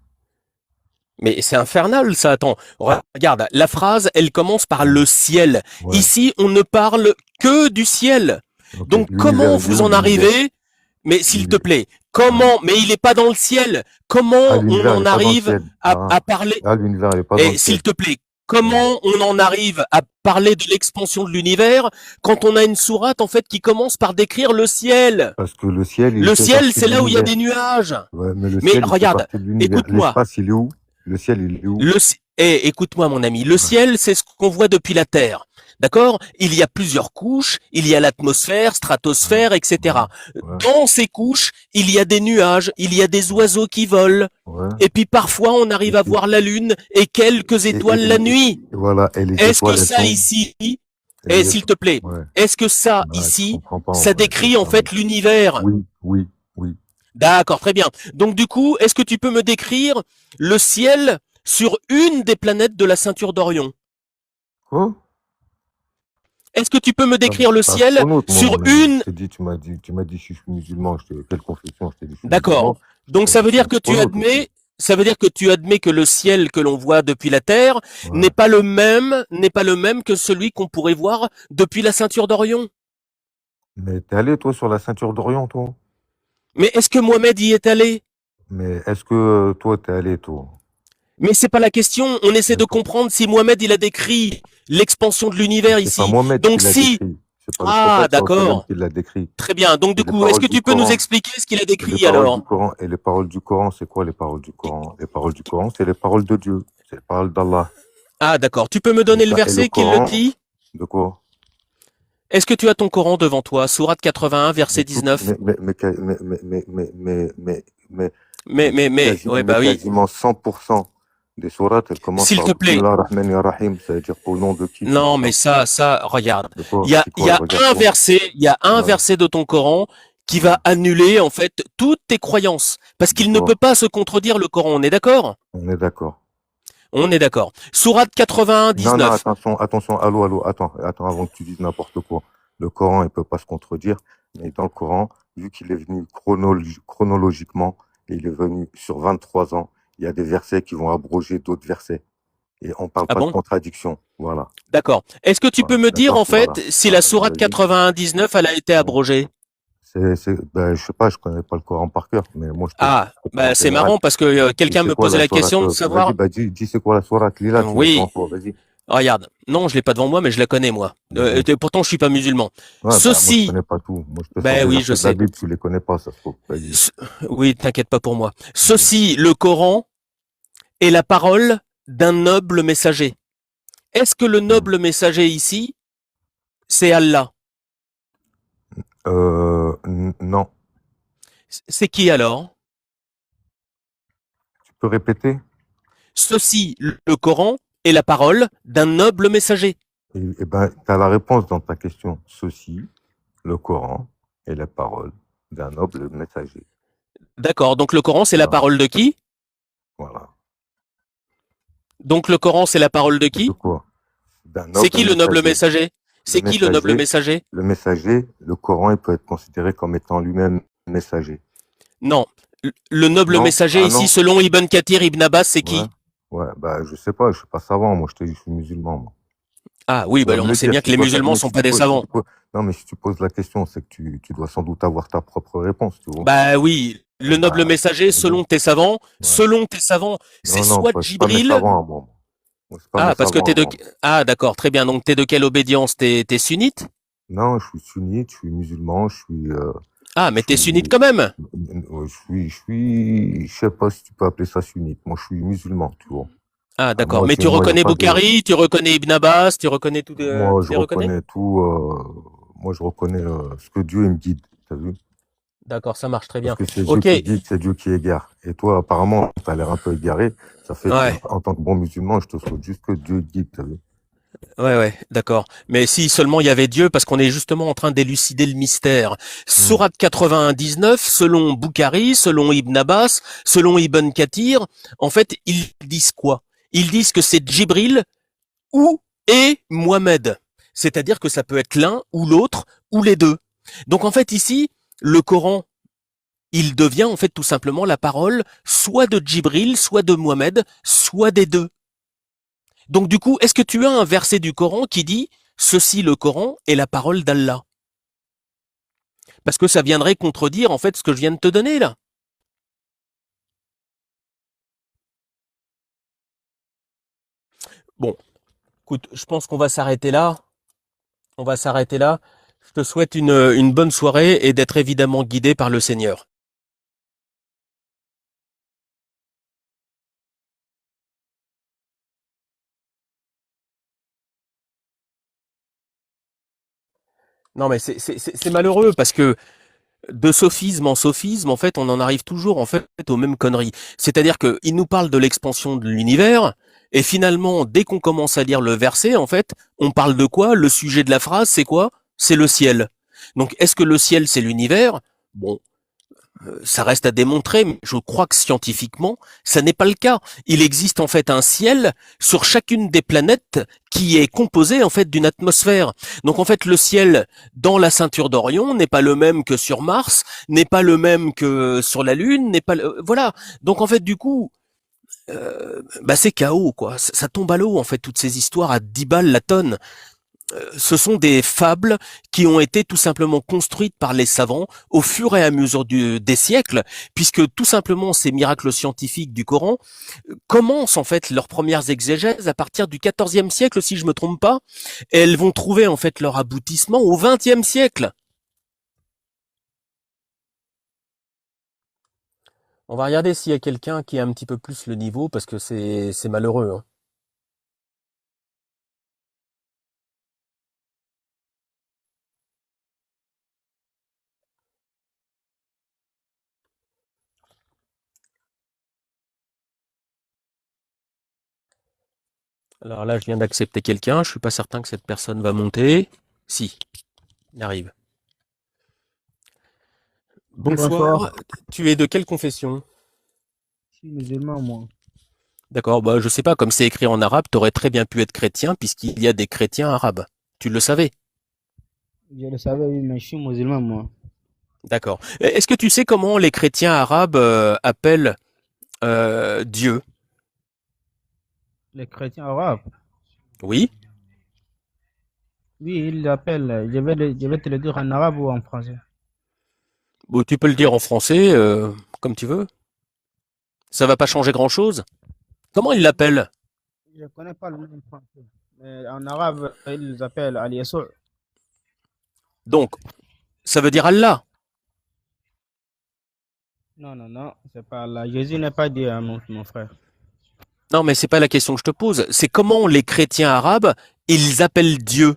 Mais c'est infernal, ça. Attends, regarde, la phrase, elle commence par le ciel. Ouais. Ici, on ne parle que du ciel. Okay. Donc, comment vous en arrivez? Mais s'il te plaît, comment? Mais il n'est pas dans le ciel. Comment on en arrive à parler? L'univers n'est pas dans le ciel. S'il te plaît, comment on en arrive à parler de l'expansion de l'univers quand on a une sourate en fait qui commence par décrire le ciel? Parce que le ciel, c'est là où il y a des nuages. Ouais, mais regarde, écoute-moi. L'espace, il est où? Le ciel, il est où? Écoute-moi, mon ami. Le ciel, c'est ce qu'on voit depuis la Terre. D'accord? Il y a plusieurs couches. Il y a l'atmosphère, stratosphère, etc. Ouais. Dans ces couches, il y a des nuages, il y a des oiseaux qui volent. Ouais. Et puis parfois, on arrive à voir la lune et quelques étoiles la nuit. Voilà. Est-ce que ça ici, s'il te plaît, est-ce que ça ici, ça décrit en fait l'univers? Oui. D'accord, très bien. Donc du coup, est-ce que tu peux me décrire le ciel sur une des planètes de la ceinture d'Orion? Quoi? Est-ce que tu peux me Non, mais décrire je le suis pas ciel astronaute, moi. sur Mais une... je t'ai dit, tu m'as dit si je suis musulman. Quelle confession? Je t'ai dit je suis D'accord. musulman. Donc Je ça veut suis dire que tu astronaute aussi. admets, ça veut dire que tu admets que le ciel que l'on voit depuis la Terre Ouais. n'est pas le même que celui qu'on pourrait voir depuis la ceinture d'Orion. Mais t'es allé, toi, sur la ceinture d'Orient, toi? Mais est-ce que Mohamed y est allé? Mais est-ce que toi, t'es allé, toi? Mais c'est pas la question. On essaie Mais de comprendre si Mohamed il a décrit l'expansion de l'univers c'est pas ici. Mohamed Donc qui l'a si, décrit. C'est pas le ah prophète sallallahu alayhi wa sallam d'accord, qui l'a décrit. très bien. Donc Et du les coup, est-ce que paroles du tu peux nous Coran, expliquer ce qu'il a et les décrit paroles du alors? Coran, et les paroles du Coran, c'est quoi les paroles du Coran? Les paroles du Coran, c'est les paroles de Dieu. C'est les paroles d'Allah. Ah d'accord. Tu peux me Et, donner le et le verset qui le Coran, dit? de quoi? Est-ce que tu as ton Coran devant toi? Sourate 81, Mais verset tout, 19. Ouais, mais bah oui. quasiment 100% des sourates, elles commencent S'il par te plaît. Bismillah ar-Rahman ar-Rahim, c'est-à-dire au nom de qui, Non, tout mais ça? regarde. De quoi? Il y a, C'est il y quoi? a Regarde un quoi? verset, il y a un Ouais, verset de ton Coran qui ouais. va annuler, en fait, toutes tes croyances. Parce De qu'il ne peut quoi? pas se contredire le Coran. On est d'accord? On est d'accord. On est d'accord. Sourate 81, Non, non, 19. attention, allô, attends, avant que tu dises n'importe quoi. Le Coran, il peut pas se contredire, mais dans le Coran, vu qu'il est venu chronologiquement, et il est venu sur 23 ans, il y a des versets qui vont abroger d'autres versets. Et on parle Ah pas de bon? contradiction. Voilà. D'accord. Est-ce que tu peux Voilà. me dire, D'accord? en fait, Voilà. si la sourate Vas-y. 81, 19, elle a été Ouais. abrogée? Ben, je sais pas, je connais pas le Coran par cœur, mais moi, je te Ah, dis bah en c'est général. marrant parce que Dis quelqu'un c'est me quoi posait la la sourate? question de Vas-y, savoir. bah, dis c'est quoi la sourate? Lila, tu l'as devant Oui, toi, vas-y. regarde. Non, je l'ai pas devant moi, mais je la connais, moi. Vas-y. Pourtant, je suis pas musulman. Ouais, bah, moi, je Ceci, connais pas tout. Moi, je te sors ben des oui, je versets de la sais. Bible, tu les connais pas, ça se trouve. Vas-y. Oui, t'inquiète pas pour moi. Vas-y. Ceci, le Coran, est la parole d'un noble messager. Est-ce que le noble messager ici, c'est Allah? Non. C'est qui alors? Tu peux répéter? Ceci, le Coran, est la parole d'un noble messager. Eh ben, tu as la réponse dans ta question. Ceci, le Coran, est la parole d'un noble messager. D'accord, donc le Coran, c'est la Voilà. parole de qui? Voilà. Donc le Coran, c'est la parole de De qui? quoi? D'un C'est noble qui le noble messager. messager? Le C'est qui le noble messager, messager? le messager, le Coran, il peut être considéré comme étant lui-même messager. Non. Le noble Non? messager Ah ici, non? selon Ibn Kathir, Ibn Abbas, c'est Ouais. qui? Ouais, bah, je sais pas, je suis pas savant. Moi, je te dis, je suis musulman, moi. Ah oui, Tu vas bah me on le sait dire. bien que les musulmans Mais sont si pas tu des poses, savants. non, mais si tu poses la question, c'est que tu dois sans doute avoir ta propre réponse, tu vois. Bah oui, le noble Bah, messager, vas-y. selon tes savants, c'est Non, non, soit c'est pas mes Djibril. savants, moi. Moi, c'est pas mes Ah, parce que savants, moi. Ah, d'accord, très bien. Donc t'es de quelle obédience? T'es sunnite? Non, je suis sunnite, je suis musulman, je suis, Ah, mais je t'es suis, sunnite quand même. je sais pas si tu peux appeler ça sunnite. Moi, je suis musulman, tu vois. Ah, d'accord. Moi, Mais tu moi, y a reconnais pas de, Bukhari, tu reconnais Ibn Abbas, tu reconnais tout, moi, tu je les reconnais? reconnais tout, moi, je reconnais, ce que Dieu il me guide, t'as vu? D'accord, ça marche très Parce bien. que c'est Dieu Ok, qui guide, c'est Dieu qui égare. Et toi, apparemment, tu as l'air un peu égaré. Ça fait que, ouais, en tant que bon musulman, je te souhaite juste que Dieu te guide, t'as vu? ouais, d'accord. Mais si seulement il y avait Dieu, parce qu'on est justement en train d'élucider le mystère. Sourate 99, selon Bukhari, selon Ibn Abbas, selon Ibn Kathir, en fait, ils disent quoi? Ils disent que c'est Djibril ou et Mohamed. C'est-à-dire que ça peut être l'un ou l'autre ou les deux. Donc en fait ici, le Coran, il devient en fait tout simplement la parole soit de Djibril, soit de Mohamed, soit des deux. Donc du coup, est-ce que tu as un verset du Coran qui dit ceci, le Coran, est la parole d'Allah? Parce que ça viendrait contredire en fait ce que je viens de te donner là. Bon, écoute, je pense qu'on va s'arrêter là. On va s'arrêter là. Je te souhaite une bonne soirée et d'être évidemment guidé par le Seigneur. Non mais c'est malheureux parce que de sophisme en sophisme, en fait, on en arrive toujours en fait aux mêmes conneries. C'est-à-dire que il nous parle de l'expansion de l'univers et finalement, dès qu'on commence à lire le verset, en fait, on parle de quoi? Le sujet de la phrase, c'est quoi? C'est le ciel. Donc, est-ce que le ciel c'est l'univers? Bon, Ça reste à démontrer, mais je crois que scientifiquement, ça n'est pas le cas. Il existe en fait un ciel sur chacune des planètes qui est composé en fait d'une atmosphère. Donc en fait, le ciel dans la ceinture d'Orion n'est pas le même que sur Mars, n'est pas le même que sur la Lune, n'est pas voilà. Donc en fait, du coup, c'est chaos quoi. Ça tombe à l'eau en fait toutes ces histoires à 10 balles la tonne. Ce sont des fables qui ont été tout simplement construites par les savants au fur et à mesure des siècles, puisque tout simplement ces miracles scientifiques du Coran commencent en fait leurs premières exégèses à partir du XIVe siècle, si je me trompe pas, et elles vont trouver en fait leur aboutissement au XXe siècle. On va regarder s'il y a quelqu'un qui a un petit peu plus le niveau, parce que c'est malheureux, hein. Alors là, je viens d'accepter quelqu'un, je suis pas certain que cette personne va monter. Si, il arrive. Bonsoir, Bonsoir, tu es de quelle confession? je suis musulman, moi. D'accord, je sais pas, comme c'est écrit en arabe, t'aurais très bien pu être chrétien puisqu'il y a des chrétiens arabes. Tu le savais? Je le savais, oui, mais je suis musulman, moi. D'accord. Est-ce que tu sais comment les chrétiens arabes appellent Dieu? Les chrétiens arabes, Oui? oui, ils l'appellent, je vais te le dire en arabe ou en français. Bon, tu peux le dire en français, comme tu veux. Ça va pas changer grand-chose. Comment ils l'appellent? Je ne connais pas le nom en français, mais en arabe, ils l'appellent Al-Yassou. Donc, ça veut dire Allah. Non, non, non, c'est pas là. Jésus n'est pas Dieu, hein, mon frère. Non, mais c'est pas la question que je te pose. C'est comment les chrétiens arabes, ils appellent Dieu.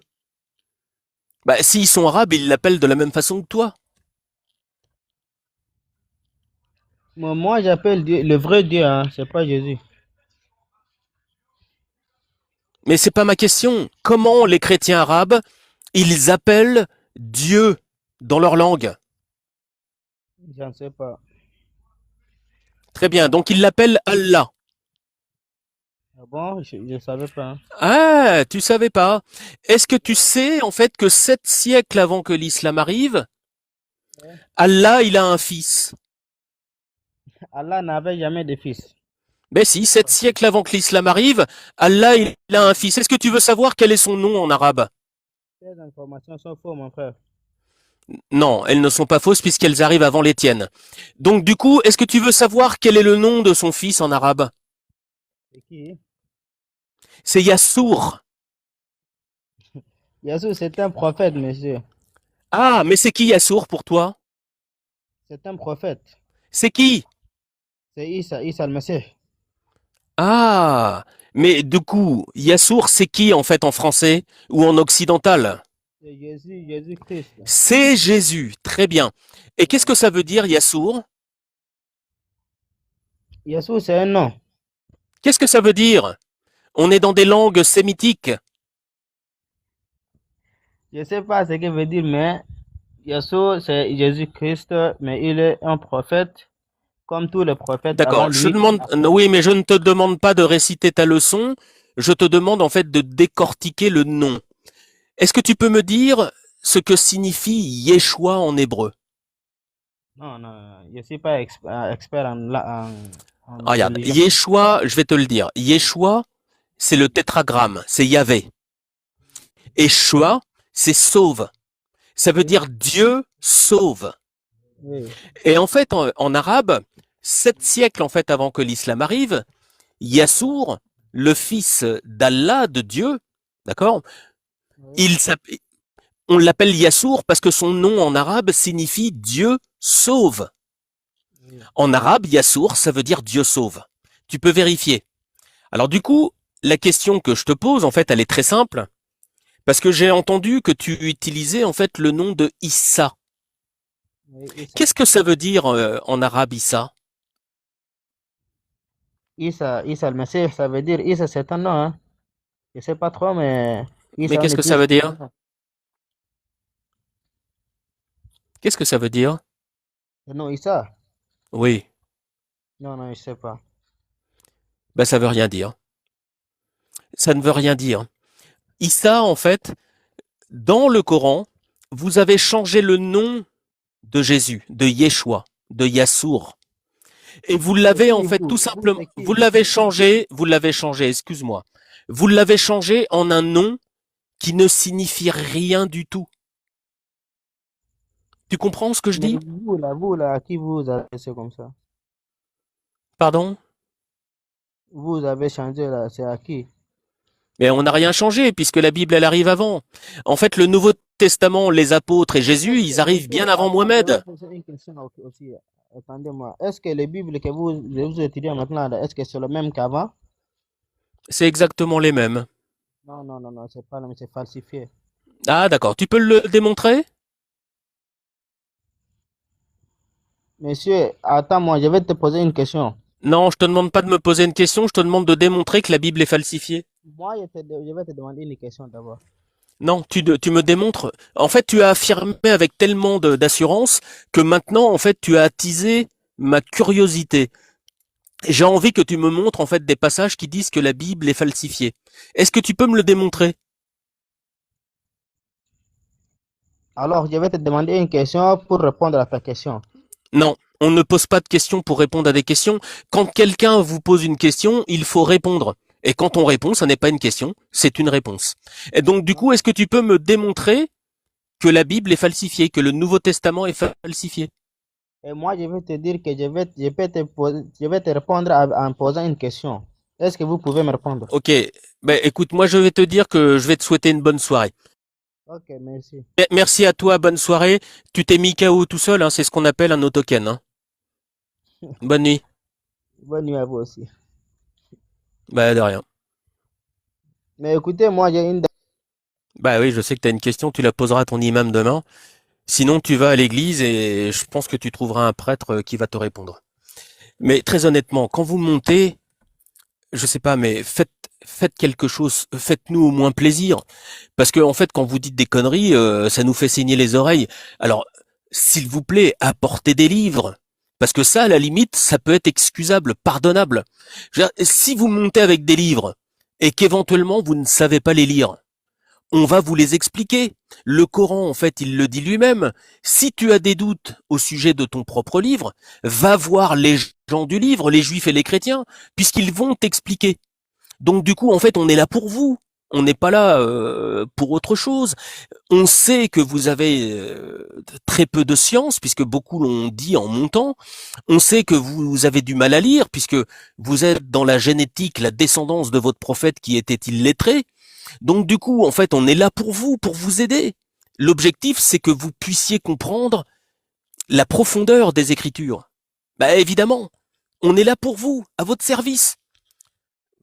S'ils sont arabes, ils l'appellent de la même façon que toi. Moi, j'appelle Dieu, le vrai Dieu, hein, c'est pas Jésus. Mais c'est pas ma question. Comment les chrétiens arabes, ils appellent Dieu dans leur langue? Je ne sais pas. Très bien. Donc ils l'appellent Allah. Ah bon, je ne savais pas, hein. Ah, tu savais pas. Est-ce que tu sais en fait que 7 siècles avant que l'islam arrive, Allah, il a un fils? Allah n'avait jamais de fils. Ben si, 7 siècles avant que l'islam arrive, Allah, il a un fils. Est-ce que tu veux savoir quel est son nom en arabe? Ces informations sont fausses, mon frère. Non, elles ne sont pas fausses puisqu'elles arrivent avant les tiennes. Donc du coup, est-ce que tu veux savoir quel est le nom de son fils en arabe? C'est qui? C'est Yassour. Jésus, c'est un prophète, monsieur. Ah, mais c'est qui Yassour pour toi? C'est un prophète. C'est qui? C'est Isa le-Messie. Ah, mais du coup, Yassour, c'est qui en fait en français ou en occidental? C'est Jésus, Jésus-Christ. C'est Jésus. Très bien. Et qu'est-ce que ça veut dire Yassour? Jésus, c'est un nom. Qu'est-ce que ça veut dire? On est dans des langues sémitiques. Je ne sais pas ce qu'il veut dire, mais Jésus, c'est Jésus-Christ, mais il est un prophète, comme tous les prophètes avant D'accord. Je lui. demande, oui, mais je ne te demande pas de réciter ta leçon. Je te demande en fait de décortiquer le nom. Est-ce que tu peux me dire ce que signifie Yeshua en hébreu? Non, non, je ne suis pas expert en Regarde, religion. Yeshua, je vais te le dire. Yeshua, c'est le tétragramme, c'est Yahvé. Et Shua, c'est sauve. Ça veut dire Dieu sauve. Oui, Et en fait, en arabe, 7 siècles en fait avant que l'islam arrive, Yassour, le fils d'Allah, de Dieu, d'accord, oui, on l'appelle Yassour parce que son nom en arabe signifie Dieu sauve. oui. En arabe, Yassour, ça veut dire Dieu sauve. Tu peux vérifier. Alors du coup, la question que je te pose, en fait, elle est très simple, parce que j'ai entendu que tu utilisais en fait le nom de Issa. Oui, Isa. Qu'est-ce que ça veut dire en arabe Issa? Isa le-Messie, ça veut dire Isa, c'est un nom, hein. Je ne sais pas trop, mais Mais Isa, on qu'est-ce que ça utilise. veut dire? Qu'est-ce que ça veut dire? Non, Issa? Oui, Non, non, je sais pas. bah ça veut rien dire. Ça ne veut rien dire. Issa, en fait, dans le Coran, vous avez changé le nom de Jésus, de Yeshua, de Yassour. Et vous C'est l'avez en qui fait tout vous? Vous, simplement, c'est qui? vous l'avez changé, excuse-moi. Vous l'avez changé en un nom qui ne signifie rien du tout. Tu comprends ce que je Mais dis? vous là, à qui vous avez fait comme ça? Pardon? Vous avez changé là, c'est à qui? Mais on n'a rien changé puisque la Bible elle arrive avant. En fait, le Nouveau Testament, les apôtres et Jésus, ils arrivent bien avant Je vais Mohamed. poser une question aussi. Attendez-moi. Est-ce que les Bibles que vous étudiez maintenant, là, est-ce que c'est le même qu'avant? C'est exactement les mêmes. Non, non, non, non, c'est pas le même, c'est falsifié. Ah d'accord, tu peux le démontrer? Monsieur, attends-moi, je vais te poser une question. Non, je te demande pas de me poser une question, je te demande de démontrer que la Bible est falsifiée. Moi, je vais te demander une question d'abord. Non, tu me démontres. En fait, tu as affirmé avec tellement d'assurance que maintenant, en fait, tu as attisé ma curiosité. J'ai envie que tu me montres en fait des passages qui disent que la Bible est falsifiée. Est-ce que tu peux me le démontrer? Alors, je vais te demander une question pour répondre à ta question. Non, on ne pose pas de questions pour répondre à des questions. Quand quelqu'un vous pose une question, il faut répondre. Et quand on répond, ça n'est pas une question, c'est une réponse. Et donc, du coup, est-ce que tu peux me démontrer que la Bible est falsifiée, que le Nouveau Testament est falsifié? Et moi, je vais te dire que je vais te répondre en posant une question. Est-ce que vous pouvez me répondre? Ok, ben écoute, moi je vais te dire que je vais te souhaiter une bonne soirée. Ok, merci. Merci à toi, bonne soirée. Tu t'es mis KO tout seul, hein, c'est ce qu'on appelle un autoken. Hein. Bonne nuit. Bonne nuit à vous aussi. Bah de rien. Mais écoutez, moi, j'ai une... Bah oui, je sais que tu as une question, tu la poseras à ton imam demain. Sinon, tu vas à l'église et je pense que tu trouveras un prêtre qui va te répondre. Mais très honnêtement, quand vous montez, je sais pas, mais faites quelque chose, faites-nous au moins plaisir. Parce que en fait, quand vous dites des conneries, ça nous fait saigner les oreilles. Alors, s'il vous plaît, apportez des livres. Parce que ça, à la limite, ça peut être excusable, pardonnable. Je veux dire, si vous montez avec des livres et qu'éventuellement vous ne savez pas les lire, on va vous les expliquer. Le Coran, en fait, il le dit lui-même. Si tu as des doutes au sujet de ton propre livre, va voir les gens du livre, les juifs et les chrétiens, puisqu'ils vont t'expliquer. Donc du coup, en fait, on est là pour vous. On n'est pas là pour autre chose. On sait que vous avez très peu de science, puisque beaucoup l'ont dit en montant. On sait que vous avez du mal à lire, puisque vous êtes dans la génétique, la descendance de votre prophète qui était illettré. Donc du coup, en fait, on est là pour vous aider. L'objectif, c'est que vous puissiez comprendre la profondeur des Écritures. Bah évidemment, on est là pour vous, à votre service.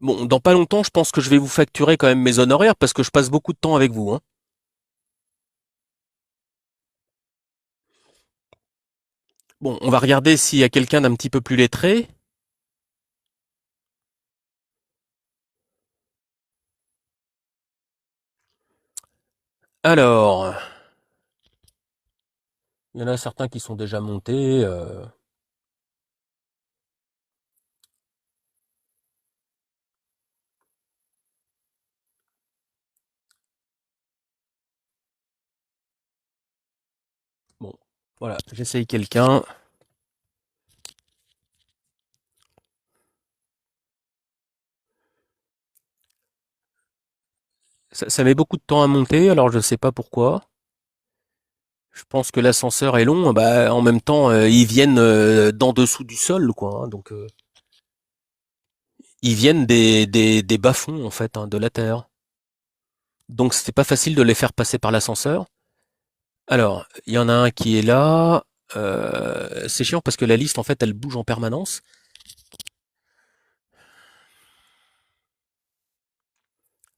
Bon, dans pas longtemps, je pense que je vais vous facturer quand même mes honoraires parce que je passe beaucoup de temps avec vous. Hein. Bon, on va regarder s'il y a quelqu'un d'un petit peu plus lettré. Alors, il y en a certains qui sont déjà montés. Bon, voilà, j'essaye quelqu'un. Ça met beaucoup de temps à monter, alors je sais pas pourquoi. Je pense que l'ascenseur est long. Bah, en même temps, ils viennent d'en dessous du sol, quoi. Hein, donc, ils viennent des bas-fonds, en fait, hein, de la Terre. Donc, c'est pas facile de les faire passer par l'ascenseur. Alors, il y en a un qui est là. C'est chiant parce que la liste, en fait, elle bouge en permanence.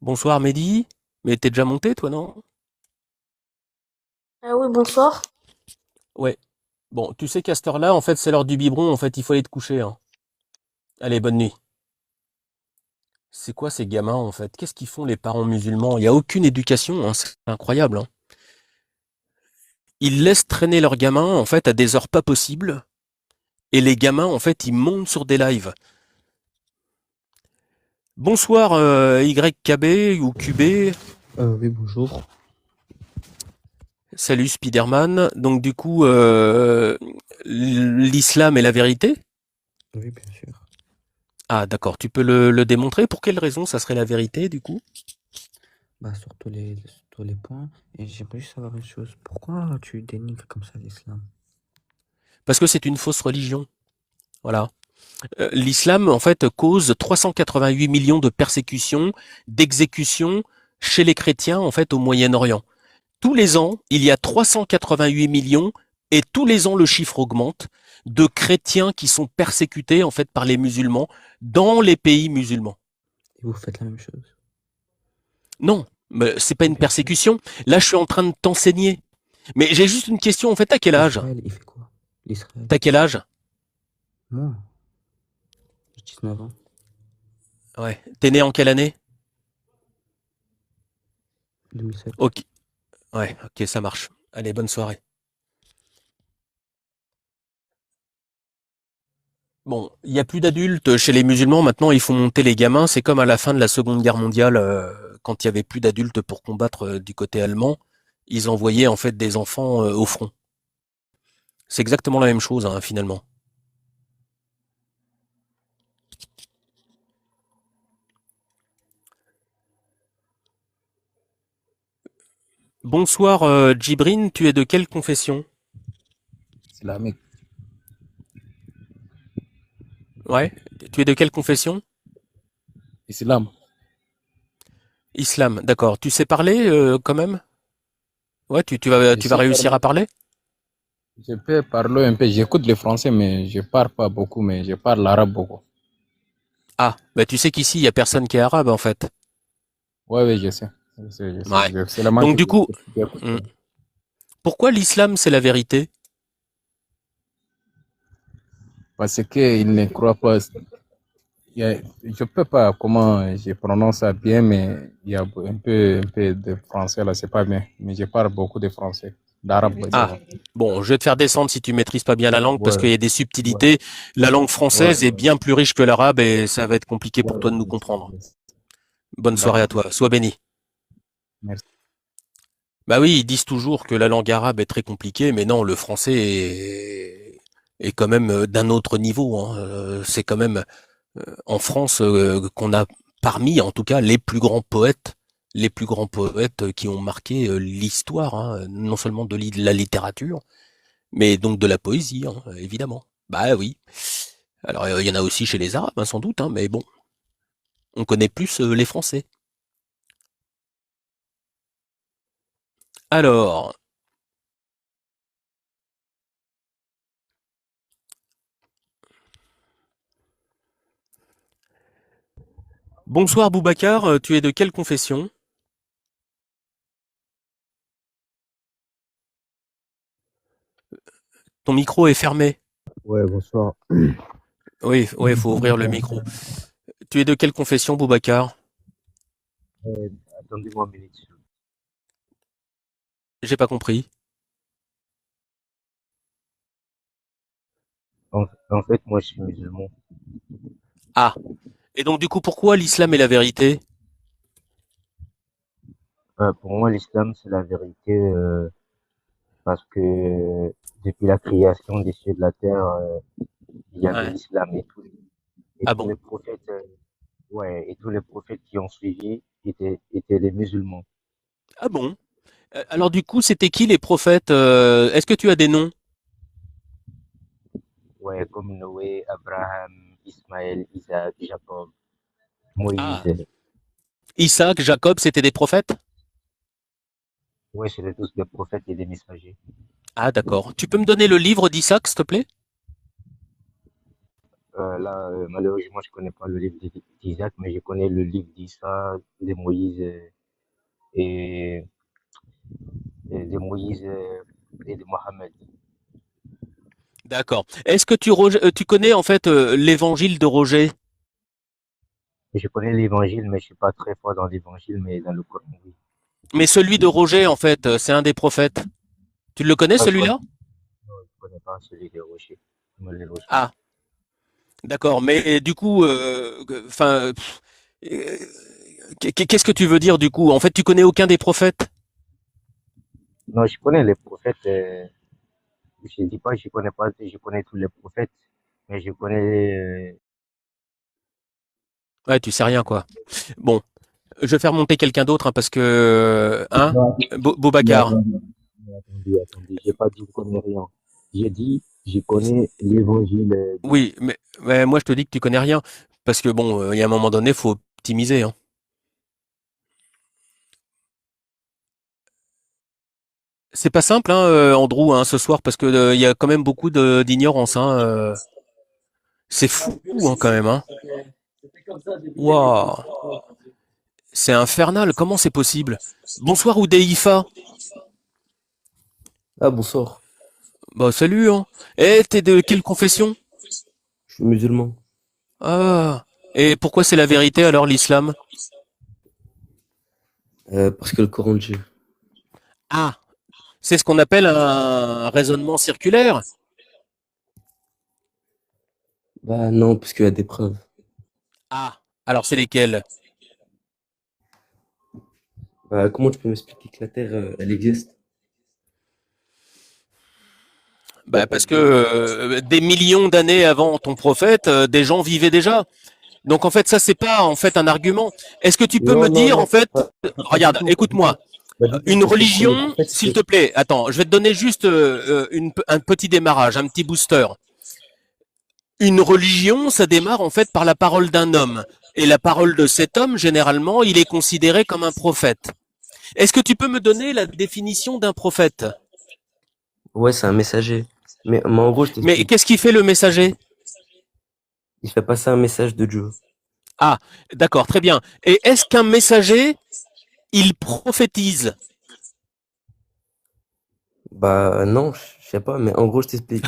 Bonsoir, Mehdi. Mais t'es déjà monté, toi, non? Ah oui, bonsoir. Ouais. Bon, tu sais qu'à cette heure-là, en fait, c'est l'heure du biberon. En fait, il faut aller te coucher. Hein. Allez, bonne nuit. C'est quoi ces gamins, en fait? Qu'est-ce qu'ils font, les parents musulmans? Il n'y a aucune éducation. Hein. C'est incroyable. Hein. ils laissent traîner leurs gamins en fait à des heures pas possibles, et les gamins en fait ils montent sur des lives. Bonsoir YKB ou QB, Oui, bonjour. salut Spiderman. Donc du coup, l'islam est la vérité? Oui, bien sûr. Ah d'accord, tu peux le démontrer? Pour quelle raison ça serait la vérité du coup? Bah, sur tous les points. Et j'aimerais juste savoir une chose. Pourquoi tu dénigres comme ça l'islam? Parce que c'est une fausse religion. Voilà. L'islam en fait cause 388 millions de persécutions, d'exécutions chez les chrétiens en fait au Moyen-Orient. Tous les ans, il y a 388 millions, et tous les ans le chiffre augmente, de chrétiens qui sont persécutés en fait par les musulmans dans les pays musulmans. Et vous faites la même chose? Non, mais c'est pas une Bien sûr. persécution. Là, je suis en train de t'enseigner. Mais j'ai juste une question en fait. T'as quel âge? L'Israël, il fait quoi? L'Israël? T'as quel âge? Moi, j'ai 19 ans. Ouais. T'es né en quelle année? 2007. Ok. Ouais. Ok, ça marche. Allez, bonne soirée. Bon, il y a plus d'adultes chez les musulmans. Maintenant, ils font monter les gamins. C'est comme à la fin de la Seconde Guerre mondiale, quand il y avait plus d'adultes pour combattre du côté allemand. Ils envoyaient en fait des enfants au front. C'est exactement la même chose, hein, finalement. Bonsoir, Djibrine. Tu es de quelle confession? Islamique. Ouais. Tu es de quelle confession? Islam. Islam. D'accord. Tu sais parler quand même? Ouais. Je Tu vas sais réussir parler. à parler? Je peux parler un peu. J'écoute le français, mais je parle pas beaucoup, mais je parle l'arabe beaucoup. Ah. Bah tu sais qu'ici il y a personne qui est arabe en fait. Oui, oui, je sais. Je sais, je sais. Ouais. C'est seulement Donc que du coup, j'écoute. hmm, pourquoi l'islam c'est la vérité? Parce qu'ils ne croient pas. Je peux pas comment je prononce ça bien, mais il y a un peu de français là, c'est pas bien. Mais je parle beaucoup de français, d'arabe, Ah, disons. bon, je vais te faire descendre si tu maîtrises pas bien la langue parce Ouais, qu'il y a des ouais, subtilités. La langue ouais, française est bien plus riche que l'arabe et ça va être compliqué pour toi de nous je sais, comprendre. je sais. Bonne soirée à D'accord. toi. Sois béni. Merci. Bah oui, ils disent toujours que la langue arabe est très compliquée, mais non, le français est quand même d'un autre niveau, hein. C'est quand même en France qu'on a parmi, en tout cas, les plus grands poètes qui ont marqué l'histoire, hein, non seulement de la littérature, mais donc de la poésie, hein, évidemment. Bah oui. Alors il y en a aussi chez les Arabes, hein, sans doute, hein, mais bon, on connaît plus les Français. Alors, bonsoir Boubacar, tu es de quelle confession? Ton micro est fermé. Ouais, bonsoir. Oui, oui, faut ouvrir le micro. Tu es de quelle confession, Boubacar? Euh, Attendez-moi une minute. J'ai pas compris. En fait, moi, je suis musulman. Ah, et donc du coup, pourquoi l'islam est la vérité? Pour moi, l'islam, c'est la vérité parce que depuis la création des cieux et de la terre, il y avait Ouais. l'islam et Ah tous bon? les prophètes, ouais, et tous les prophètes qui ont suivi étaient des musulmans. Ah bon? Alors du coup, c'était qui les prophètes? Est-ce que tu as des noms? Ouais, comme Noé, Abraham, Ismaël, Isaac, Jacob, Ah, Moïse. Isaac, Jacob, c'était des prophètes? Ouais, c'était tous des prophètes et des messagers. Ah d'accord. Tu peux me donner le livre d'Isaac, s'il te plaît? Là, malheureusement, je connais pas le livre d'Isaac, mais je connais le livre d'Issa, de Moïse et, et de Moïse et de Mohammed. D'accord. Est-ce que tu connais en fait l'évangile de Roger? Et je connais l'évangile, mais je suis pas très fort dans l'évangile, mais dans le Coran, oui. Mais celui de Roger, en fait, c'est un des prophètes. Tu le connais Ah, celui-là? je connais pas celui des rochers. Les rochers. Ah, d'accord. Mais du coup, enfin, qu'est-ce que tu veux dire du coup? En fait, tu connais aucun des prophètes? Non, je connais les prophètes. Je dis pas, je connais pas, je connais tous les prophètes, mais je connais. Ouais, tu sais rien quoi. Bon, je vais faire monter quelqu'un d'autre hein, parce que, hein, Non, non, Boubacar. non, non, attendez. J'ai pas dit je connais rien. J'ai dit je connais l'évangile. Oui, mais moi je te dis que tu connais rien parce que bon, il y a un moment donné, faut optimiser. Hein. C'est pas simple, hein, Andrew, hein, ce soir parce que il y a quand même beaucoup d'ignorance. Hein, c'est fou, hein, quand même. Hein. Waouh, c'est infernal. Comment c'est possible? Bonsoir Oudeifa. Ah, bonsoir. Bah salut. Hein. Eh, t'es de quelle confession? Je suis musulman. Ah. Et pourquoi c'est la vérité alors l'islam? Parce que le Coran de Dieu. Ah. C'est ce qu'on appelle un raisonnement circulaire. Bah non, parce qu'il y a des preuves. Ah. Alors c'est lesquels? Bah, comment tu peux m'expliquer que la Terre, elle existe? Bah parce que des millions d'années avant ton prophète, des gens vivaient déjà. Donc en fait ça c'est pas en fait un argument. Est-ce que tu peux me Non, non, dire en non. fait, Pas du regarde, tout, pas du écoute-moi, tout. Pas du tout, une parce que le premier religion, prophète, s'il te c'était... plaît, attends, je vais te donner juste un petit démarrage, un petit booster. Une religion, ça démarre en fait par la parole d'un homme. Et la parole de cet homme, généralement, il est considéré comme un prophète. Est-ce que tu peux me donner la définition d'un prophète? Ouais, c'est un messager. Mais en gros, je Mais t'explique. qu'est-ce qui fait le messager? Il fait passer un message de Dieu. Ah, d'accord, très bien. Et est-ce qu'un messager, il prophétise? Bah non, je sais pas, mais en gros, je t'explique.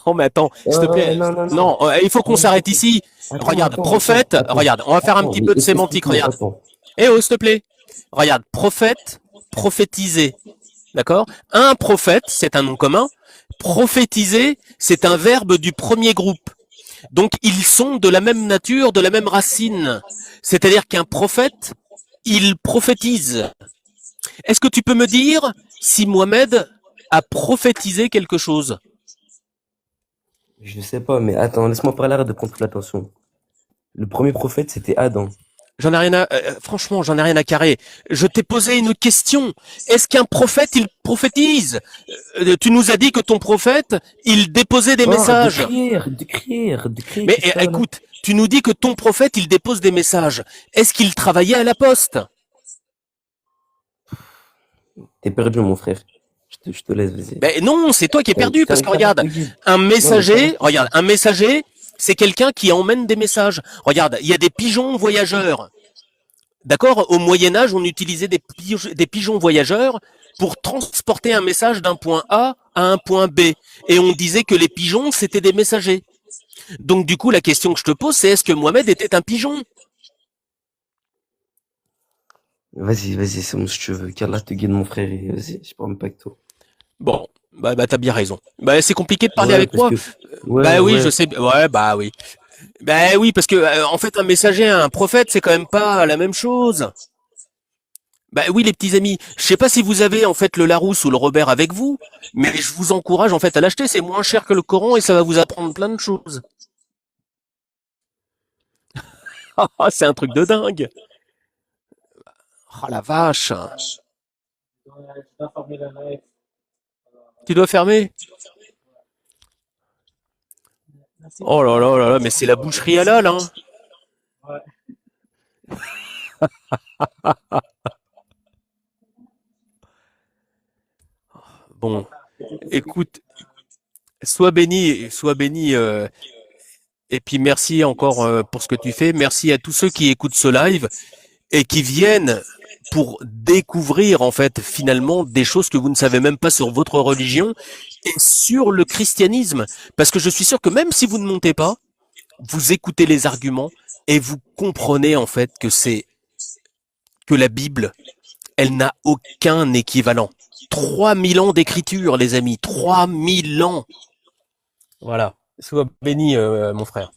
Non, mais attends, s'il te plaît. Non, non, non. Non, il faut qu'on Non, s'arrête ici. Regarde, prophète, regarde, on va faire un petit Mais peu de sémantique, explique-moi, regarde. attends. Eh oh, s'il te plaît. Regarde, prophète, prophétiser. D'accord? Un prophète, c'est un nom commun. Prophétiser, c'est un verbe du premier groupe. Donc, ils sont de la même nature, de la même racine. C'est-à-dire qu'un prophète, il prophétise. Est-ce que tu peux me dire si Mohamed a prophétisé quelque chose? Je sais pas, mais attends, laisse-moi parler, arrête de prendre toute l'attention. Le premier prophète, c'était Adam. J'en ai rien à, franchement, j'en ai rien à carrer. Je t'ai posé une question. Est-ce qu'un prophète, il prophétise? Tu nous as dit que ton prophète, il déposait des Oh, messages. d'écrire, Mais qu'est-ce que t'as, là? écoute, tu nous dis que ton prophète, il dépose des messages. Est-ce qu'il travaillait à la poste? T'es perdu, mon frère. Je te laisse, vas-y. Ben non, c'est toi qui es perdu parce que regarde, un Non, mais messager, ça regarde, un messager, c'est quelqu'un qui emmène des messages. Regarde, il y a des pigeons voyageurs. D'accord? Au Moyen Âge, on utilisait des pigeons voyageurs pour transporter un message d'un point A à un point B. Et on disait que les pigeons, c'était des messagers. Donc du coup, la question que je te pose, c'est est-ce que Mohamed était un pigeon? Vas-y, c'est bon si tu veux. Qu'Allah te guide, mon frère, et vas-y, je parle même pas avec toi. Bon, bah t'as bien raison. Bah c'est compliqué de parler Ouais, avec parce moi. que... Ouais, Bah oui, ouais. je sais. Ouais, bah oui. Bah oui, parce que en fait, un messager, un prophète, c'est quand même pas la même chose. Bah oui, les petits amis. Je sais pas si vous avez en fait le Larousse ou le Robert avec vous, mais je vous encourage en fait à l'acheter. C'est moins cher que le Coran et ça va vous apprendre plein de choses. Ah, c'est un truc de dingue. Oh la vache. Tu dois fermer. Oh là là là là, mais c'est la boucherie halal, hein. Bon, écoute, sois béni, et puis merci encore pour ce que tu fais. Merci à tous ceux qui écoutent ce live et qui viennent pour découvrir en fait finalement des choses que vous ne savez même pas sur votre religion et sur le christianisme. Parce que je suis sûr que même si vous ne montez pas, vous écoutez les arguments et vous comprenez en fait que la Bible, elle n'a aucun équivalent. 3000 ans d'écriture, les amis, 3000 ans. Voilà. Sois béni, mon frère.